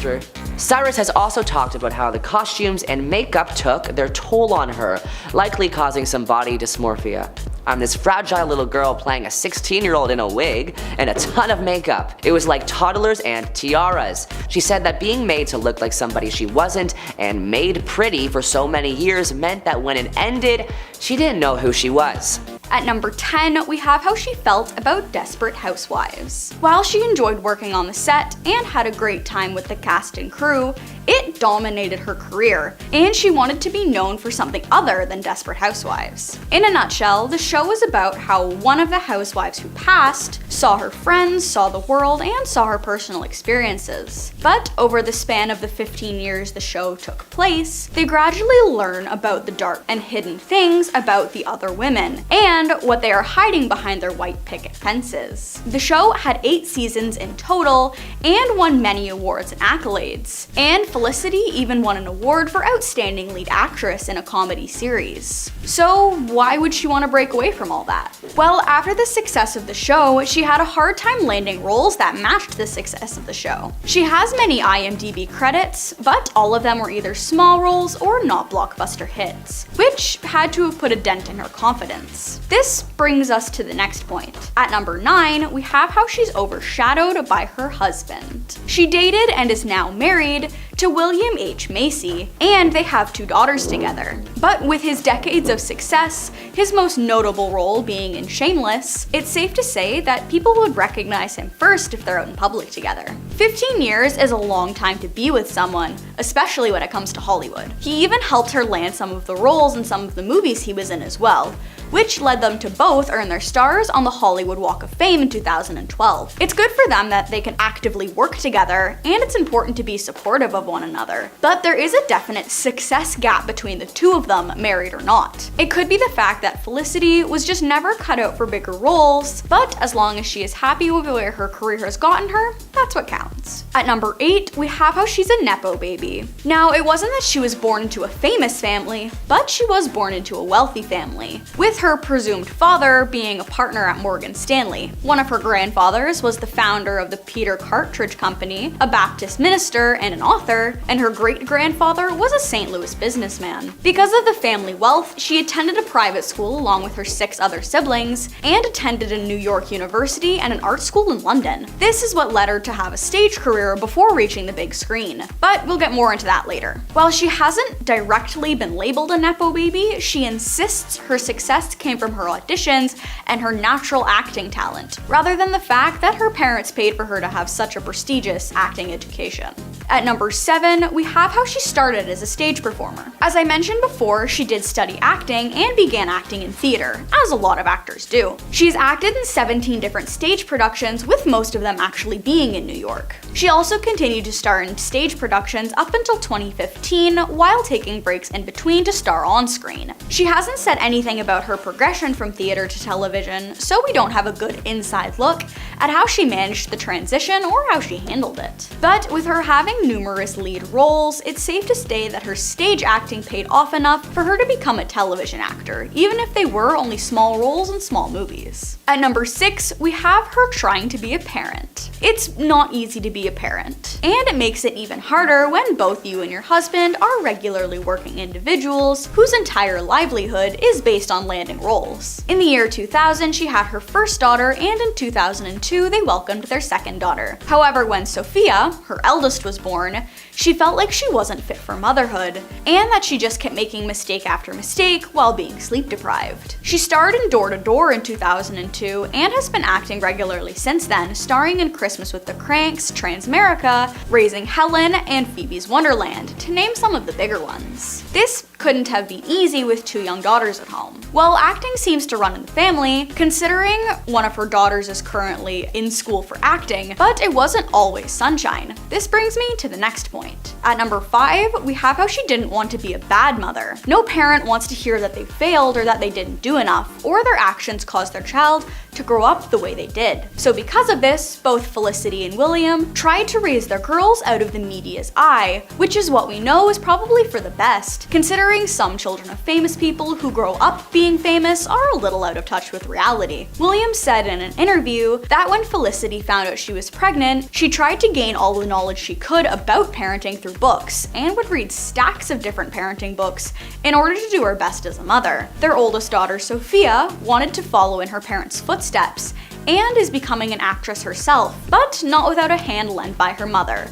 Cyrus has also talked about how the costumes and makeup took their toll on her, likely causing some body dysmorphia. "I'm this fragile little girl playing a 16-year-old in a wig and a ton of makeup. It was like toddlers and tiaras." She said that being made to look like somebody she wasn't and made pretty for so many years meant that when it ended, she didn't know who she was. At number 10, we have how she felt about Desperate Housewives. While she enjoyed working on the set and had a great time with the cast and crew, it dominated her career, and she wanted to be known for something other than Desperate Housewives. In a nutshell, the show was about how one of the housewives who passed saw her friends, saw the world, and saw her personal experiences. But over the span of the 15 years the show took place, they gradually learn about the dark and hidden things about the other women, and what they are hiding behind their white picket fences. The show had 8 seasons in total and won many awards and accolades, and Felicity even won an award for Outstanding Lead Actress in a Comedy Series. So why would she want to break away from all that? Well, after the success of the show, she had a hard time landing roles that matched the success of the show. She has many IMDb credits, but all of them were either small roles or not blockbuster hits, which had to have put a dent in her confidence. This brings us to the next point. At number 9, we have how she's overshadowed by her husband. She dated and is now married to William H. Macy, and they have 2 daughters together. But with his decades of success, his most notable role being in Shameless, it's safe to say that people would recognize him first if they're out in public together. 15 years is a long time to be with someone, especially when it comes to Hollywood. He even helped her land some of the roles in some of the movies he was in as well, which led them to both earn their stars on the Hollywood Walk of Fame in 2012. It's good for them that they can actively work together, and it's important to be supportive of one another. But there is a definite success gap between the two of them, married or not. It could be the fact that Felicity was just never cut out for bigger roles, but as long as she is happy with where her career has gotten her, that's what counts. At number 8, we have how she's a Nepo baby. Now, it wasn't that she was born into a famous family, but she was born into a wealthy family, with her presumed father being a partner at Morgan Stanley. One of her grandfathers was the founder of the Peter Cartridge Company, a Baptist minister and an author, and her great-grandfather was a St. Louis businessman. Because of the family wealth, she attended a private school along with her 6 other siblings, and attended a New York university and an art school in London. This is what led her to have a stage career before reaching the big screen, but we'll get more into that later. While she hasn't directly been labeled a Nepo baby, she insists her success came from her auditions and her natural acting talent, rather than the fact that her parents paid for her to have such a prestigious acting education. At number 7, we have how she started as a stage performer. As I mentioned before, she did study acting and began acting in theater, as a lot of actors do. She's acted in 17 different stage productions, with most of them actually being in New York. She also continued to star in stage productions up until 2015, while taking breaks in between to star on screen. She hasn't said anything about her progression from theater to television, so we don't have a good inside look at how she managed the transition or how she handled it. But with her having numerous lead roles, it's safe to say that her stage acting paid off enough for her to become a television actor, even if they were only small roles in small movies. At number 6, we have her trying to be a parent. It's not easy to be a parent, and it makes it even harder when both you and your husband are regularly working individuals whose entire livelihood is based on landing roles. In the year 2000, she had her first daughter, and in 2002, they welcomed their second daughter. However, when Sophia, her eldest, was born, she felt like she wasn't fit for motherhood, and that she just kept making mistake after mistake while being sleep deprived. She starred in Door to Door in 2002 and has been acting regularly since then, starring in Christmas with the Cranks, Transamerica, Raising Helen, and Phoebe's Wonderland, to name some of the bigger ones. This couldn't have been easy with 2 young daughters at home. While acting seems to run in the family, considering one of her daughters is currently in school for acting, but it wasn't always sunshine. This brings me to the next point. At number 5, we have how she didn't want to be a bad mother. No parent wants to hear that they failed or that they didn't do enough, or their actions caused their child to grow up the way they did. So because of this, both Felicity and William tried to raise their girls out of the media's eye, which is what we know is probably for the best, considering some children of famous people who grow up being famous are a little out of touch with reality. William said in an interview that when Felicity found out she was pregnant, she tried to gain all the knowledge she could about parenting through books, and would read stacks of different parenting books in order to do her best as a mother. Their oldest daughter, Sophia, wanted to follow in her parents' footsteps, and is becoming an actress herself, but not without a hand lent by her mother,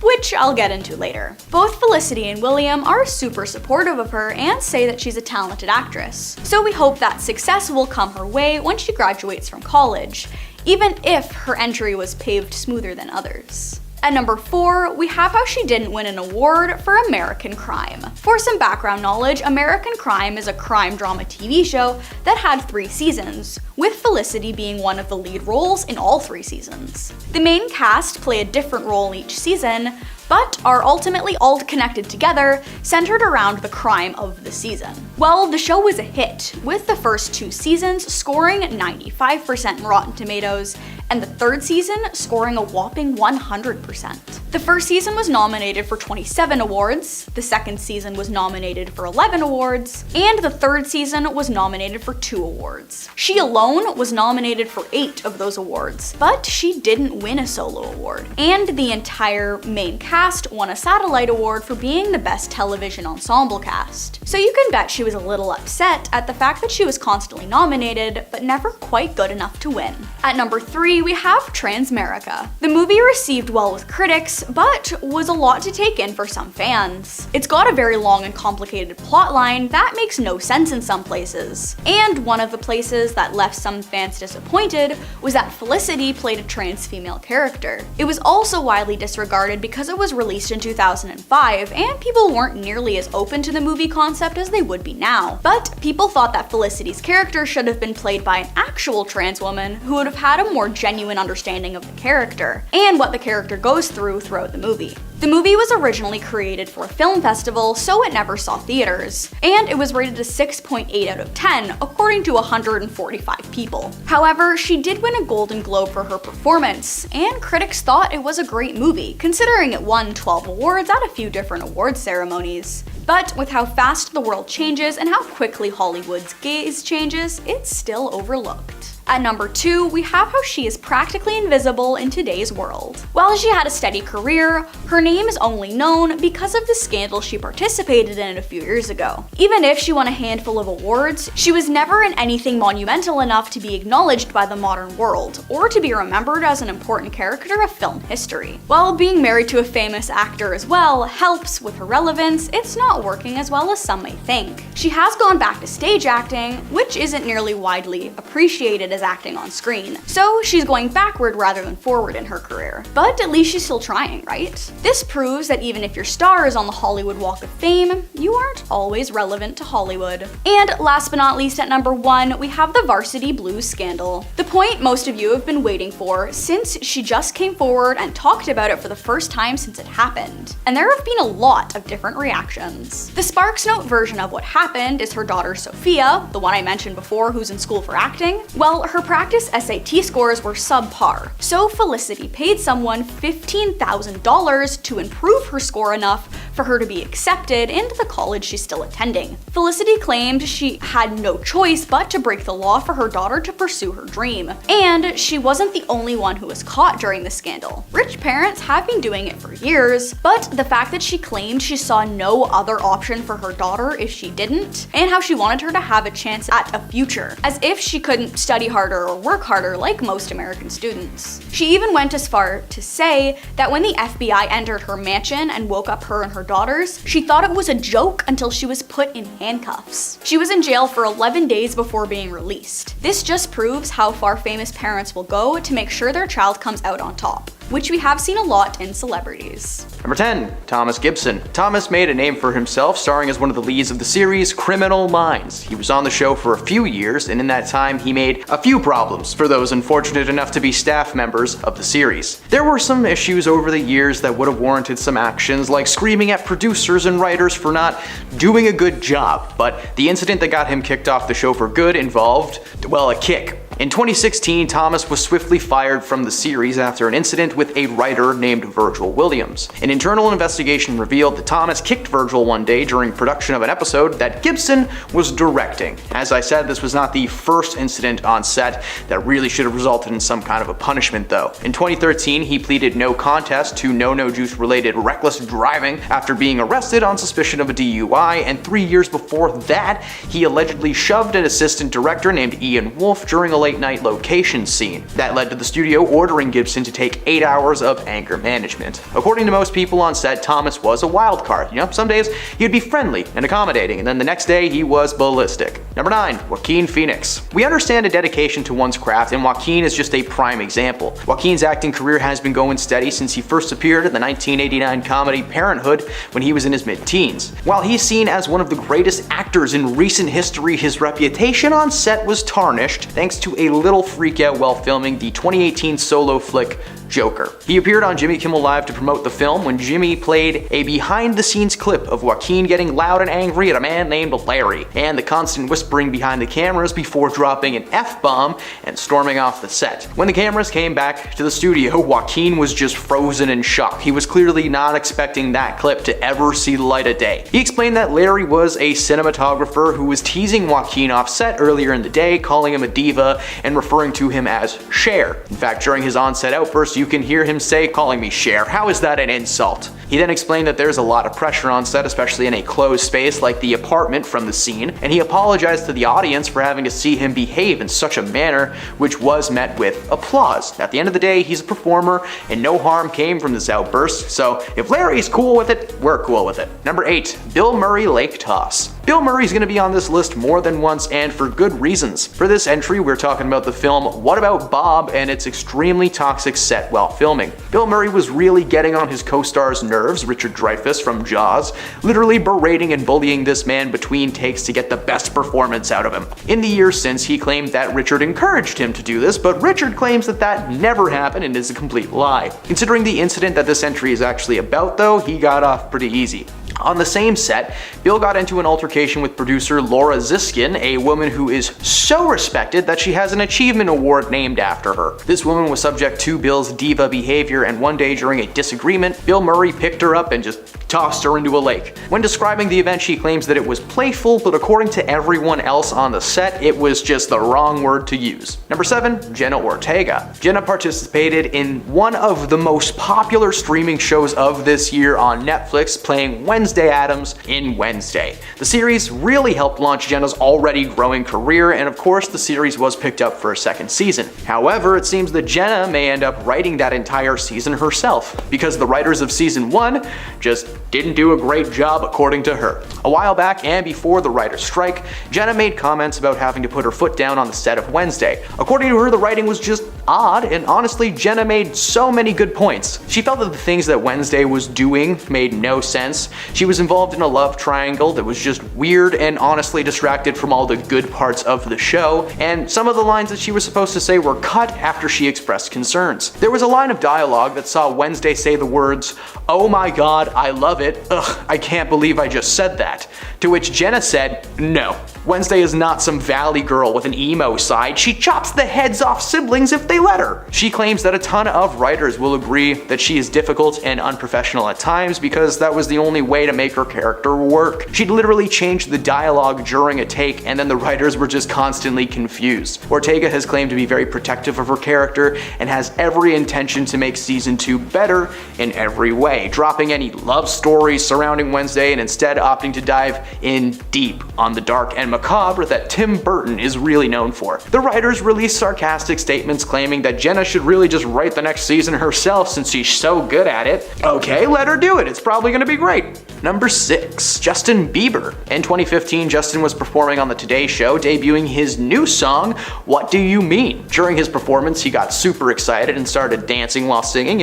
which I'll get into later. Both Felicity and William are super supportive of her and say that she's a talented actress, so we hope that success will come her way when she graduates from college, even if her entry was paved smoother than others. At number 4, we have how she didn't win an award for American Crime. For some background knowledge, American Crime is a crime drama TV show that had 3 seasons, with Felicity being one of the lead roles in all 3 seasons. The main cast play a different role each season, but are ultimately all connected together, centered around the crime of the season. Well, the show was a hit, with the first 2 seasons scoring 95% in Rotten Tomatoes, and the 3rd season scoring a whopping 100%. The first season was nominated for 27 awards, the 2nd season was nominated for 11 awards, and the 3rd season was nominated for 2 awards. She alone was nominated for 8 of those awards, but she didn't win a solo award, and the entire main cast won a satellite award for being the best television ensemble cast. So you can bet she was a little upset at the fact that she was constantly nominated, but never quite good enough to win. At number 3, we have Transamerica. The movie received well with critics, but was a lot to take in for some fans. It's got a very long and complicated plotline that makes no sense in some places. And one of the places that left some fans disappointed was that Felicity played a trans female character. It was also widely disregarded because it was released in 2005, and people weren't nearly as open to the movie concept as they would be now. But people thought that Felicity's character should have been played by an actual trans woman who would have had a more genuine understanding of the character, and what the character goes through throughout the movie. The movie was originally created for a film festival, so it never saw theaters, and it was rated a 6.8 out of 10, according to 145 people. However, she did win a Golden Globe for her performance, and critics thought it was a great movie, considering it won 12 awards at a few different award ceremonies. But with how fast the world changes and how quickly Hollywood's gaze changes, it's still overlooked. At number 2, we have how she is practically invisible in today's world. While she had a steady career, her name is only known because of the scandal she participated in a few years ago. Even if she won a handful of awards, she was never in anything monumental enough to be acknowledged by the modern world, or to be remembered as an important character of film history. While being married to a famous actor as well helps with her relevance, it's not working as well as some may think. She has gone back to stage acting, which isn't nearly widely appreciated as acting on screen. So she's going backward rather than forward in her career. But at least she's still trying, right? This proves that even if your star is on the Hollywood Walk of Fame, you aren't always relevant to Hollywood. And last but not least, at number 1, we have the Varsity Blues scandal. The point most of you have been waiting for, since she just came forward and talked about it for the first time since it happened. And there have been a lot of different reactions. The SparksNote version of what happened is her daughter Sophia, the one I mentioned before who's in school for acting. Well, her practice SAT scores were subpar, so Felicity paid someone $15,000 to improve her score enough for her to be accepted into the college she's still attending. Felicity claimed she had no choice but to break the law for her daughter to pursue her dream. And she wasn't the only one who was caught during the scandal. Rich parents have been doing it for years, but the fact that she claimed she saw no other option for her daughter if she didn't, and how she wanted her to have a chance at a future, as if she couldn't study harder or work harder like most American students. She even went as far to say that when the FBI entered her mansion and woke up her and her daughters, she thought it was a joke until she was put in handcuffs. She was in jail for 11 days before being released. This just proves how far famous parents will go to make sure their child comes out on top, which we have seen a lot in celebrities. Number 10, Thomas Gibson. Thomas made a name for himself starring as one of the leads of the series Criminal Minds. He was on the show for a few years, and in that time he made a few problems for those unfortunate enough to be staff members of the series. There were some issues over the years that would have warranted some actions, like screaming at producers and writers for not doing a good job, but the incident that got him kicked off the show for good involved, well, a kick. In 2016, Thomas was swiftly fired from the series after an incident with a writer named Virgil Williams. An internal investigation revealed that Thomas kicked Virgil one day during production of an episode that Gibson was directing. As I said, this was not the first incident on set that really should have resulted in some kind of a punishment though. In 2013, he pleaded no contest to no juice related reckless driving after being arrested on suspicion of a DUI, and 3 years before that, he allegedly shoved an assistant director named Ian Wolfe during a late-night location scene. That led to the studio ordering Gibson to take 8 hours of anger management. According to most people on set, Thomas was a wild card. You know, some days he'd be friendly and accommodating, and then the next day he was ballistic. Number 9, Joaquin Phoenix. We understand a dedication to one's craft, and Joaquin is just a prime example. Joaquin's acting career has been going steady since he first appeared in the 1989 comedy Parenthood when he was in his mid-teens. While he's seen as one of the greatest actors in recent history, his reputation on set was tarnished thanks to a little freakout while filming the 2018 solo flick Joker. He appeared on Jimmy Kimmel Live to promote the film when Jimmy played a behind-the-scenes clip of Joaquin getting loud and angry at a man named Larry, and the constant whispering behind the cameras before dropping an F-bomb and storming off the set. When the cameras came back to the studio, Joaquin was just frozen in shock. He was clearly not expecting that clip to ever see the light of day. He explained that Larry was a cinematographer who was teasing Joaquin off set earlier in the day, calling him a diva and referring to him as Cher. In fact, during his on-set outburst, you can hear him say, "Calling me Cher, how is that an insult?" He then explained that there's a lot of pressure on set, especially in a closed space like the apartment from the scene, and he apologized to the audience for having to see him behave in such a manner, which was met with applause. At the end of the day, he's a performer, and no harm came from this outburst, so if Larry's cool with it, we're cool with it. Number 8, Bill Murray Lake Toss. Bill Murray's gonna be on this list more than once, and for good reasons. For this entry, we're talking about the film What About Bob and its extremely toxic set while filming. Bill Murray was really getting on his co-star's nerves, Richard Dreyfuss from Jaws, literally berating and bullying this man between takes to get the best performance out of him. In the years since, he claimed that Richard encouraged him to do this, but Richard claims that that never happened and is a complete lie. Considering the incident that this entry is actually about though, he got off pretty easy. On the same set, Bill got into an altercation with producer Laura Ziskin, a woman who is so respected that she has an achievement award named after her. This woman was subject to Bill's diva behavior, and one day during a disagreement, Bill Murray picked her up and just tossed her into a lake. When describing the event, she claims that it was playful, but according to everyone else on the set, it was just the wrong word to use. Number 7, Jenna Ortega. Jenna participated in one of the most popular streaming shows of this year on Netflix, playing Wednesday Wednesday Addams in Wednesday. The series really helped launch Jenna's already growing career, and of course the series was picked up for a second season. However, it seems that Jenna may end up writing that entire season herself, because the writers of season 1 just didn't do a great job according to her. A while back, and before the writer's strike, Jenna made comments about having to put her foot down on the set of Wednesday. According to her, the writing was just odd, and honestly, Jenna made so many good points. She felt that the things that Wednesday was doing made no sense. She was involved in a love triangle that was just weird and honestly distracted from all the good parts of the show, and some of the lines that she was supposed to say were cut after she expressed concerns. There was a line of dialogue that saw Wednesday say the words, "Oh my god, I love it. Ugh, I can't believe I just said that." To which Jenna said, "No. Wednesday is not some valley girl with an emo side. She chops the heads off siblings if they let her." She claims that a ton of writers will agree that she is difficult and unprofessional at times because that was the only way to make her character work. She'd literally changed the dialogue during a take, and then the writers were just constantly confused. Ortega has claimed to be very protective of her character and has every intention to make season 2 better in every way, dropping any love stories surrounding Wednesday and instead opting to dive in deep on the dark and macabre that Tim Burton is really known for. The writers released sarcastic statements claiming that Jenna should really just write the next season herself since she's so good at it. Okay, let her do it. It's probably gonna be great. Number 6, Justin Bieber. In 2015, Justin was performing on the Today Show, debuting his new song, "What Do You Mean?" During his performance, he got super excited and started dancing while singing,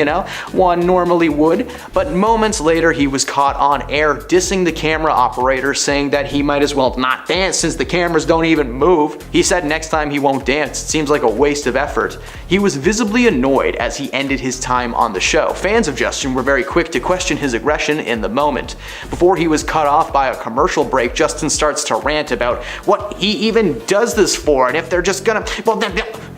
one normally would. But moments later, he was caught on air dissing the camera operator, saying that he might as well not dance since the cameras don't even move. He said next time he won't dance. It seems like a waste of effort. He was visibly annoyed as he ended his time on the show. Fans of Justin were very quick to question his aggression in the moment. Before he was cut off by a commercial break, Justin starts to rant about what he even does this for, and if they're just gonna,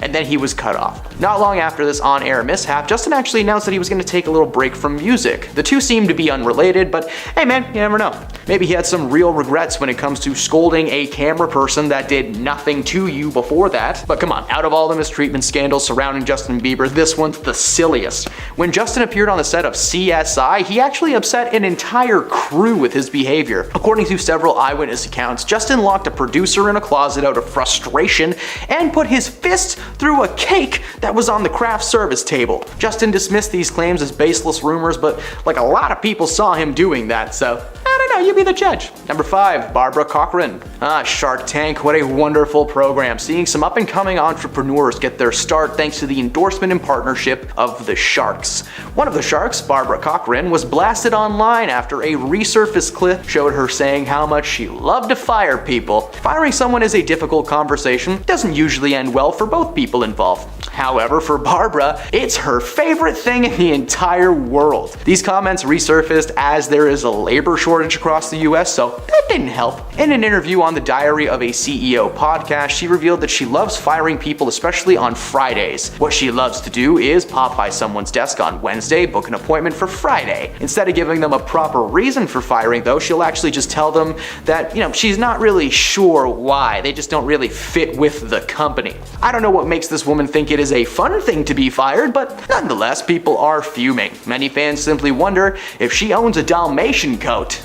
and then he was cut off. Not long after this on-air mishap, Justin actually announced that he was gonna take a little break from music. The two seemed to be unrelated, but hey man, you never know. Maybe he had some real regrets when it comes to scolding a camera person that did nothing to you before that. But come on, out of all the mistreatment scandals surrounding Justin Bieber, this one's the silliest. When Justin appeared on the set of CSI, he actually upset an entire crew with his behavior. According to several eyewitness accounts, Justin locked a producer in a closet out of frustration and put his fist through a cake that was on the craft service table. Justin dismissed these claims as baseless rumors, but like a lot of people saw him doing that, so I don't know, you be the judge. Number 5, Barbara Corcoran. Shark Tank, what a wonderful program. Seeing some up-and-coming entrepreneurs get their start thanks to the endorsement and partnership of the Sharks. One of the Sharks, Barbara Corcoran, was blasted online after a resurfaced clip showed her saying how much she loved to fire people. Firing someone is a difficult conversation, doesn't usually end well for both people involved. However, for Barbara, it's her favorite thing in the entire world. These comments resurfaced as there is a labor shortage across the US, so that didn't help. In an interview on the Diary of a CEO podcast, she revealed that she loves firing people, especially on Fridays. What she loves to do is pop by someone's desk on Wednesday, book an appointment for Friday. Instead of giving them a proper reason for firing though, she'll actually just tell them that, she's not really sure why. They just don't really fit with the company. I don't know what makes this woman think it is a fun thing to be fired, but nonetheless, people are fuming. Many fans simply wonder if she owns a Dalmatian coat.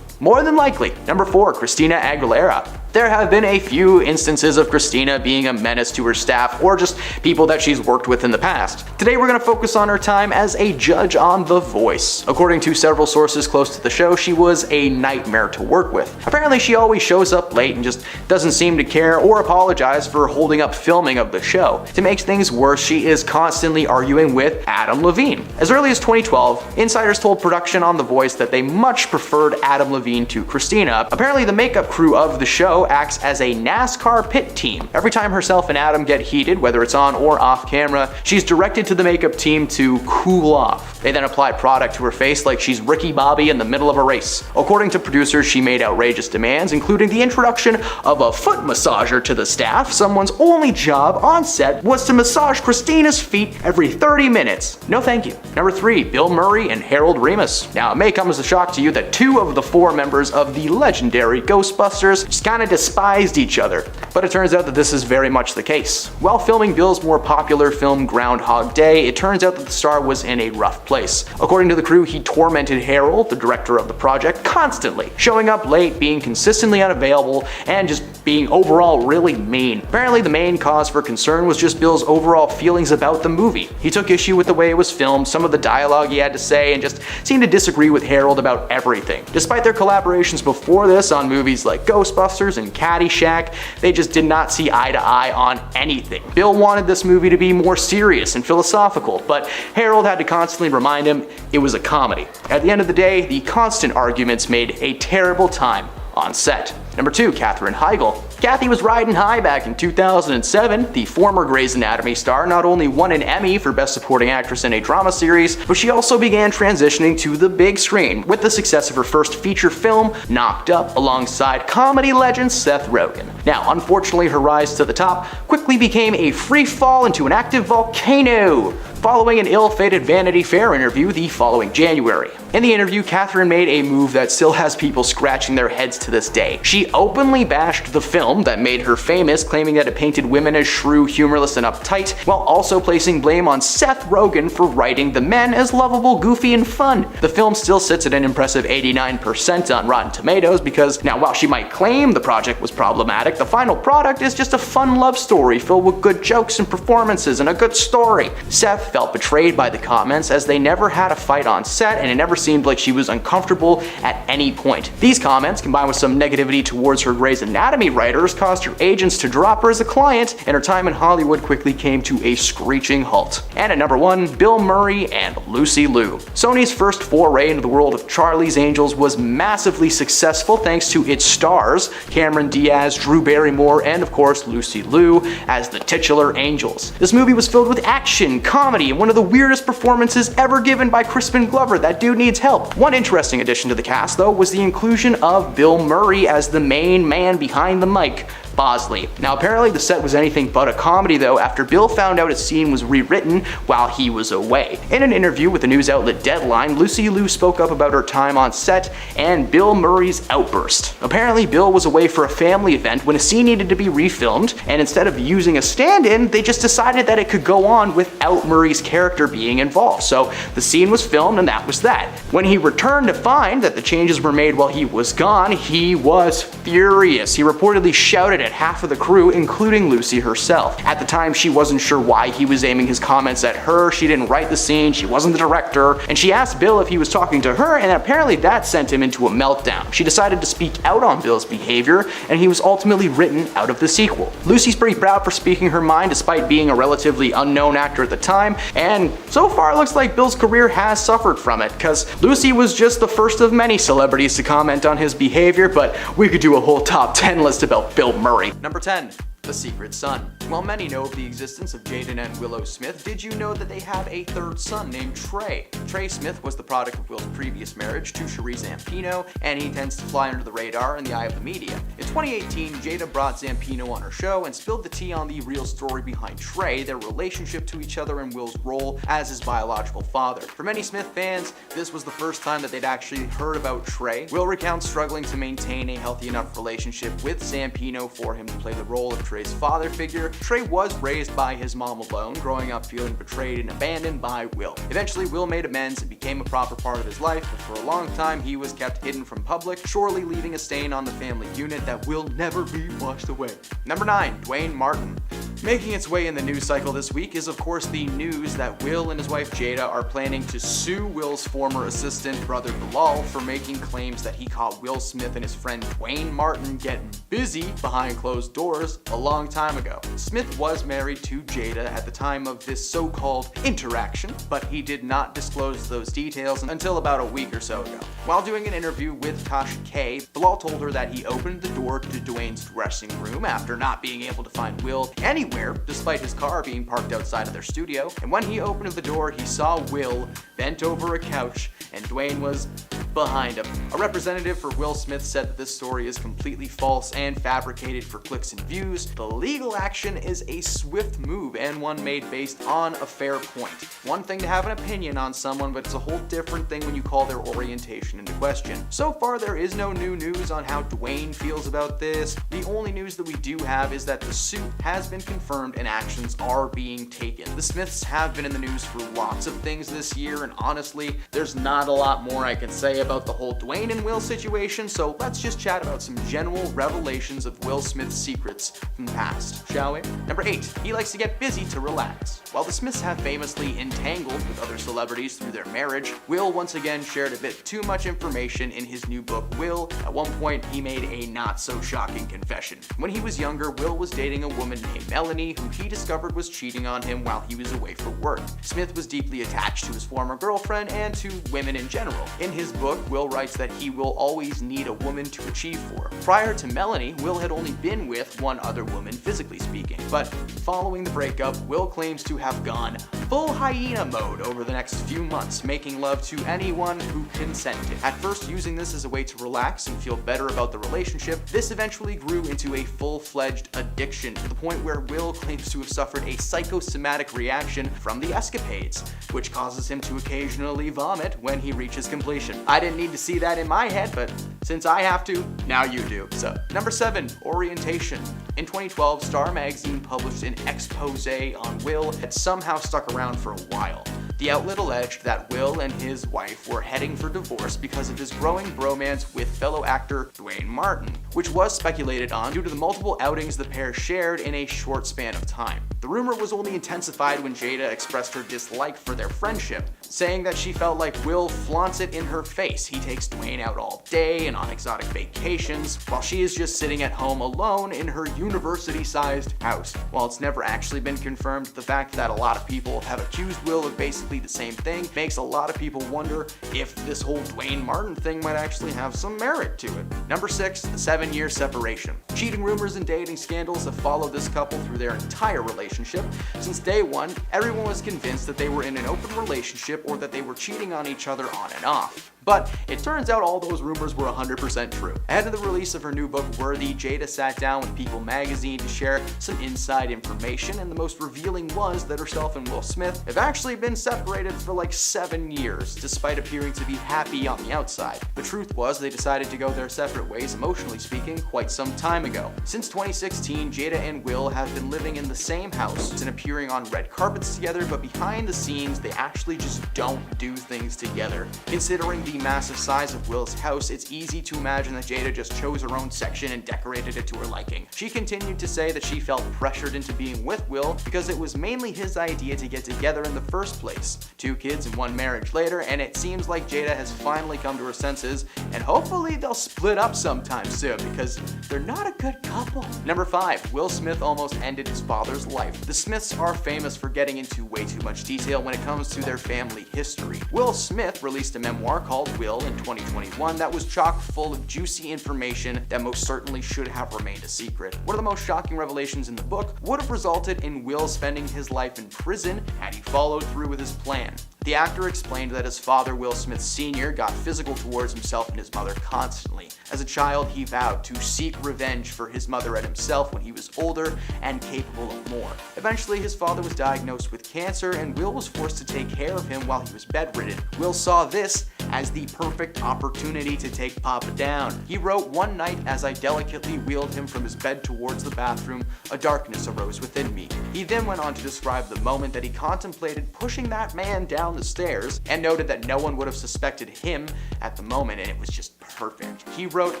More than likely. Number 4, Christina Aguilera. There have been a few instances of Christina being a menace to her staff or just people that she's worked with in the past. Today we're going to focus on her time as a judge on The Voice. According to several sources close to the show, she was a nightmare to work with. Apparently she always shows up late and just doesn't seem to care or apologize for holding up filming of the show. To make things worse, she is constantly arguing with Adam Levine. As early as 2012, insiders told production on The Voice that they much preferred Adam Levine to Christina. Apparently the makeup crew of the show acts as a NASCAR pit team. Every time herself and Adam get heated, whether it's on or off camera, she's directed to the makeup team to cool off. They then apply product to her face like she's Ricky Bobby in the middle of a race. According to producers, she made outrageous demands, including the introduction of a foot massager to the staff. Someone's only job on set was to massage Christina's feet every 30 minutes. No thank you. Number 3, Bill Murray and Harold Ramis. Now, it may come as a shock to you that 2 of the 4 members of the legendary Ghostbusters just kinda despised each other. But it turns out that this is very much the case. While filming Bill's more popular film Groundhog Day, it turns out that the star was in a rough place. According to the crew, he tormented Harold, the director of the project, constantly, showing up late, being consistently unavailable, and just being overall really mean. Apparently the main cause for concern was just Bill's overall feelings about the movie. He took issue with the way it was filmed, some of the dialogue he had to say, and just seemed to disagree with Harold about everything. Despite their collaborations before this on movies like Ghostbusters and Caddyshack, they just did not see eye to eye on anything. Bill wanted this movie to be more serious and philosophical, but Harold had to constantly remind him it was a comedy. At the end of the day, the constant arguments made a terrible time on set. Number 2, Katherine Heigl. Kathy was riding high back in 2007. The former Grey's Anatomy star not only won an Emmy for Best Supporting Actress in a Drama Series, but she also began transitioning to the big screen with the success of her first feature film, Knocked Up, alongside comedy legend Seth Rogen. Now, unfortunately, her rise to the top quickly became a free fall into an active volcano, following an ill-fated Vanity Fair interview the following January. In the interview, Katherine made a move that still has people scratching their heads to this day. She openly bashed the film that made her famous, claiming that it painted women as shrew, humorless, and uptight, while also placing blame on Seth Rogen for writing the men as lovable, goofy, and fun. The film still sits at an impressive 89% on Rotten Tomatoes because, now while she might claim the project was problematic, the final product is just a fun love story filled with good jokes and performances and a good story. Seth felt betrayed by the comments as they never had a fight on set and it never seemed like she was uncomfortable at any point. These comments, combined with some negativity towards her Grey's Anatomy writers, caused her agents to drop her as a client, and her time in Hollywood quickly came to a screeching halt. And at number 1, Bill Murray and Lucy Liu. Sony's first foray into the world of Charlie's Angels was massively successful thanks to its stars, Cameron Diaz, Drew Barrymore, and of course Lucy Liu as the titular angels. This movie was filled with action, comedy, and one of the weirdest performances ever given by Crispin Glover. That dude needs help. One interesting addition to the cast, though, was the inclusion of Bill Murray as the main man behind the mic, Bosley. Now apparently the set was anything but a comedy though after Bill found out a scene was rewritten while he was away. In an interview with the news outlet Deadline, Lucy Liu spoke up about her time on set and Bill Murray's outburst. Apparently Bill was away for a family event when a scene needed to be refilmed, and instead of using a stand-in, they just decided that it could go on without Murray's character being involved. So the scene was filmed and that was that. When he returned to find that the changes were made while he was gone, he was furious. He reportedly shouted at half of the crew, including Lucy herself. At the time, she wasn't sure why he was aiming his comments at her. She didn't write the scene, she wasn't the director, and she asked Bill if he was talking to her, and apparently that sent him into a meltdown. She decided to speak out on Bill's behavior, and he was ultimately written out of the sequel. Lucy's pretty proud for speaking her mind despite being a relatively unknown actor at the time, and so far it looks like Bill's career has suffered from it, because Lucy was just the first of many celebrities to comment on his behavior, but we could do a whole top 10 list about Bill Murray. Number 10. The Secret Son. While many know of the existence of Jaden and Willow Smith, did you know that they have a third son named Trey? Trey Smith was the product of Will's previous marriage to Cherie Zampino, and he tends to fly under the radar in the eye of the media. In 2018, Jada brought Zampino on her show and spilled the tea on the real story behind Trey, their relationship to each other, and Will's role as his biological father. For many Smith fans, this was the first time that they'd actually heard about Trey. Will recounts struggling to maintain a healthy enough relationship with Zampino for him to play the role of Trey's father figure. Trey was raised by his mom alone, growing up feeling betrayed and abandoned by Will. Eventually, Will made amends and became a proper part of his life, but for a long time he was kept hidden from public, surely leaving a stain on the family unit that will never be washed away. Number 9. Dwayne Martin. Making its way in the news cycle this week is of course the news that Will and his wife Jada are planning to sue Will's former assistant, brother Bilal, for making claims that he caught Will Smith and his friend Dwayne Martin getting busy behind closed doors a long time ago. Smith was married to Jada at the time of this so-called interaction, but he did not disclose those details until about a week or so ago. While doing an interview with Tasha K, Bilal told her that he opened the door to Dwayne's dressing room after not being able to find Will anywhere, despite his car being parked outside of their studio, and when he opened the door, he saw Will bent over a couch, and Dwayne was behind him. A representative for Will Smith said that this story is completely false and fabricated for clicks and views. The legal action is a swift move and one made based on a fair point. One thing to have an opinion on someone, but it's a whole different thing when you call their orientation into question. So far, there is no new news on how Dwayne feels about this. The only news that we do have is that the suit has been confirmed and actions are being taken. The Smiths have been in the news for lots of things this year, and honestly, there's not a lot more I can say about the whole Dwayne and Will situation, so let's just chat about some general revelations of Will Smith's secrets from the past, shall we? Number 8, he likes to get busy to relax. While the Smiths have famously entangled with other celebrities through their marriage, Will once again shared a bit too much information in his new book, Will. At one point, he made a not-so-shocking confession. When he was younger, Will was dating a woman named Melanie, who he discovered was cheating on him while he was away for work. Smith was deeply attached to his former girlfriend and to women in general. In his book, Will writes that he will always need a woman to achieve for. Prior to Melanie, Will had only been with one other woman, physically speaking. But following the breakup, Will claims to have gone full hyena mode over the next few months, making love to anyone who consented. At first using this as a way to relax and feel better about the relationship, this eventually grew into a full-fledged addiction to the point where Will claims to have suffered a psychosomatic reaction from the escapades, which causes him to occasionally vomit when he reaches completion. I didn't need to see that in my head, but since I have to, now you do. So, number 7, orientation. In 2012, Star Magazine published an expose on Will that somehow stuck around for a while. The outlet alleged that Will and his wife were heading for divorce because of his growing bromance with fellow actor Dwayne Martin, which was speculated on due to the multiple outings the pair shared in a short span of time. The rumor was only intensified when Jada expressed her dislike for their friendship, saying that she felt like Will flaunts it in her face. He takes Dwayne out all day and on exotic vacations, while she is just sitting at home alone in her university-sized house. While it's never actually been confirmed, the fact that a lot of people have accused Will of basically the same thing makes a lot of people wonder if this whole Dwayne Martin thing might actually have some merit to it. Number 6, the 7-year separation. Cheating rumors and dating scandals have followed this couple through their entire relationship. Since day one, everyone was convinced that they were in an open relationship or that they were cheating on each other on and off. But it turns out all those rumors were 100% true. Ahead of the release of her new book, Worthy, Jada sat down with People magazine to share some inside information, and the most revealing was that herself and Will Smith have actually been separated for like 7 years, despite appearing to be happy on the outside. The truth was they decided to go their separate ways, emotionally speaking, quite some time ago. Since 2016, Jada and Will have been living in the same house and appearing on red carpets together, but behind the scenes, they actually just don't do things together. Considering the massive size of Will's house, it's easy to imagine that Jada just chose her own section and decorated it to her liking. She continued to say that she felt pressured into being with Will because it was mainly his idea to get together in the first place. 2 kids and 1 marriage later, and it seems like Jada has finally come to her senses, and hopefully they'll split up sometime soon because they're not a good couple. Number 5, Will Smith almost ended his father's life. The Smiths are famous for getting into way too much detail when it comes to their family history. Will Smith released a memoir called Will in 2021 that was chock full of juicy information that most certainly should have remained a secret. One of the most shocking revelations in the book would have resulted in Will spending his life in prison had he followed through with his plan. The actor explained that his father, Will Smith Sr., got physical towards himself and his mother constantly. As a child, he vowed to seek revenge for his mother and himself when he was older and capable of more. Eventually, his father was diagnosed with cancer, and Will was forced to take care of him while he was bedridden. Will saw this as the perfect opportunity to take Papa down. He wrote, "One night, as I delicately wheeled him from his bed towards the bathroom, a darkness arose within me." He then went on to describe the moment that he contemplated pushing that man down the stairs, and noted that no one would have suspected him at the moment, and it was just perfect. He wrote,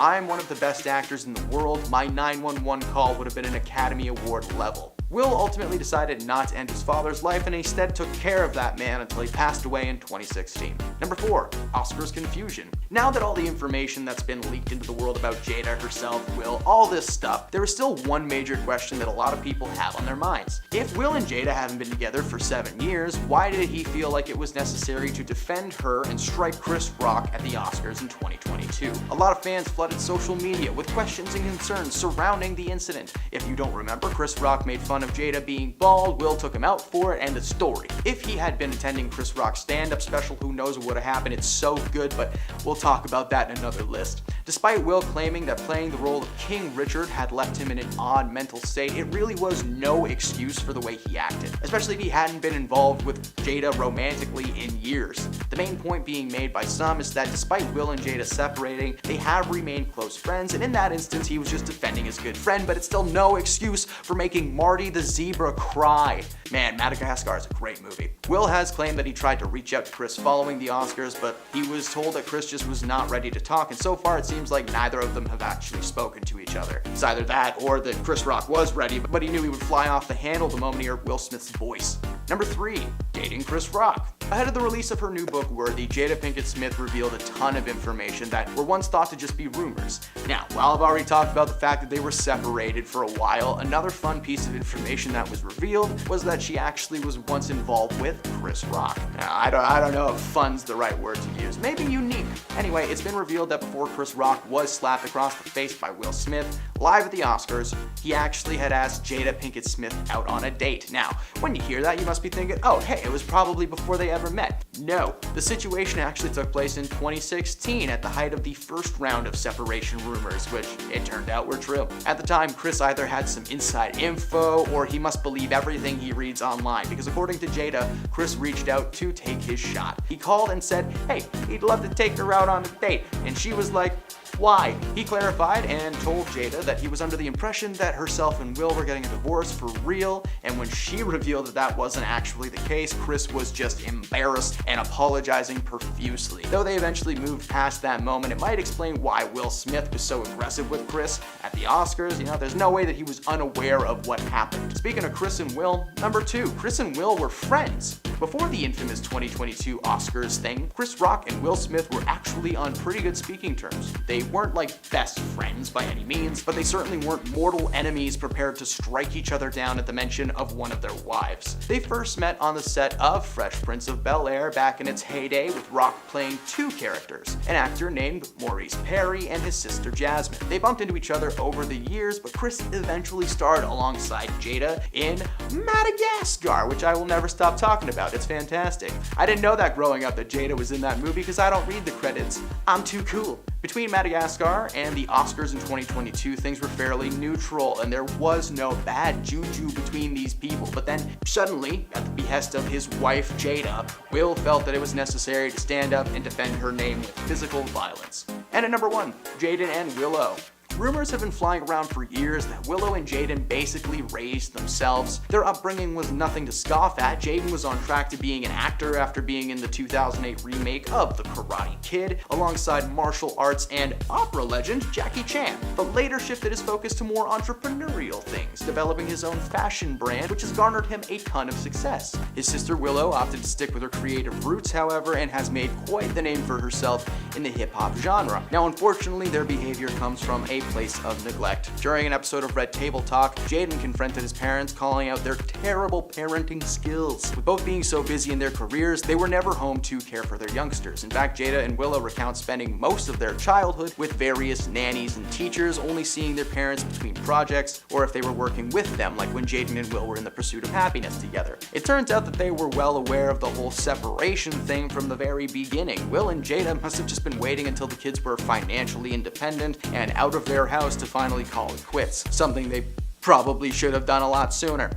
"I'm one of the best actors in the world. My 911 call would have been an Academy Award level." Will ultimately decided not to end his father's life and instead took care of that man until he passed away in 2016. Number 4, Oscars confusion. Now that all the information that's been leaked into the world about Jada, herself, Will, all this stuff, there is still one major question that a lot of people have on their minds. If Will and Jada haven't been together for 7 years, why did he feel like it was necessary to defend her and strike Chris Rock at the Oscars in 2022? A lot of fans flooded social media with questions and concerns surrounding the incident. If you don't remember, Chris Rock made fun fun of Jada being bald, Will took him out for it, and the story. If he had been attending Chris Rock's stand-up special, who knows what would have happened. It's so good, but we'll talk about that in another list. Despite Will claiming that playing the role of King Richard had left him in an odd mental state, it really was no excuse for the way he acted, especially if he hadn't been involved with Jada romantically in years. The main point being made by some is that despite Will and Jada separating, they have remained close friends, and in that instance he was just defending his good friend, but it's still no excuse for making Marty the zebra cry. Man, Madagascar is a great movie. Will has claimed that he tried to reach out to Chris following the Oscars, but he was told that Chris just was not ready to talk, and so far it seems like neither of them have actually spoken to each other. It's either that or that Chris Rock was ready, but he knew he would fly off the handle the moment he heard Will Smith's voice. Number 3, dating Chris Rock. Ahead of the release of her new book, Worthy, Jada Pinkett Smith revealed a ton of information that were once thought to just be rumors. Now, while I've already talked about the fact that they were separated for a while, another fun piece of information that was revealed was that she actually was once involved with Chris Rock. Now, I don't know if fun's the right word to use. Maybe unique. Anyway, it's been revealed that before Chris Rock was slapped across the face by Will Smith, live at the Oscars, he actually had asked Jada Pinkett Smith out on a date. Now, when you hear that, you must be thinking, oh, hey, it was probably before they ever met. No, the situation actually took place in 2016 at the height of the first round of separation rumors, which it turned out were true. At the time, Chris either had some inside info or he must believe everything he reads online, because according to Jada, Chris reached out to take his shot. He called and said, hey, he'd love to take her out on a date, and she was like, why? He clarified and told Jada that he was under the impression that herself and Will were getting a divorce for real, and when she revealed that that wasn't actually the case, Chris was just embarrassed and apologizing profusely. Though they eventually moved past that moment, it might explain why Will Smith was so aggressive with Chris at the Oscars. There's no way that he was unaware of what happened. Speaking of Chris and Will, number 2, Chris and Will were friends. Before the infamous 2022 Oscars thing, Chris Rock and Will Smith were actually on pretty good speaking terms. They weren't like best friends by any means, but they certainly weren't mortal enemies prepared to strike each other down at the mention of one of their wives. They first met on the set of Fresh Prince of Bel-Air back in its heyday, with Rock playing 2 characters, an actor named Maurice Perry and his sister Jasmine. They bumped into each other over the years, but Chris eventually starred alongside Jada in Madagascar, which I will never stop talking about. It's fantastic. I didn't know that growing up that Jada was in that movie because I don't read the credits. I'm too cool. Between Madagascar and the Oscars in 2022, things were fairly neutral and there was no bad juju between these people. But then suddenly, at the behest of his wife Jada, Will felt that it was necessary to stand up and defend her name with physical violence. And at number 1, Jaden and Willow. Rumors have been flying around for years that Willow and Jaden basically raised themselves. Their upbringing was nothing to scoff at. Jaden was on track to being an actor after being in the 2008 remake of The Karate Kid, alongside martial arts and opera legend Jackie Chan, but later shifted his focus to more entrepreneurial things, developing his own fashion brand, which has garnered him a ton of success. His sister Willow opted to stick with her creative roots, however, and has made quite the name for herself in the hip-hop genre. Now, unfortunately, their behavior comes from a place of neglect. During an episode of Red Table Talk, Jaden confronted his parents, calling out their terrible parenting skills. With both being so busy in their careers, they were never home to care for their youngsters. In fact, Jada and Willow recount spending most of their childhood with various nannies and teachers, only seeing their parents between projects or if they were working with them, like when Jaden and Will were in The Pursuit of Happiness together. It turns out that they were well aware of the whole separation thing from the very beginning. Will and Jada must have just been waiting until the kids were financially independent and out of their house to finally call it quits, something they probably should have done a lot sooner.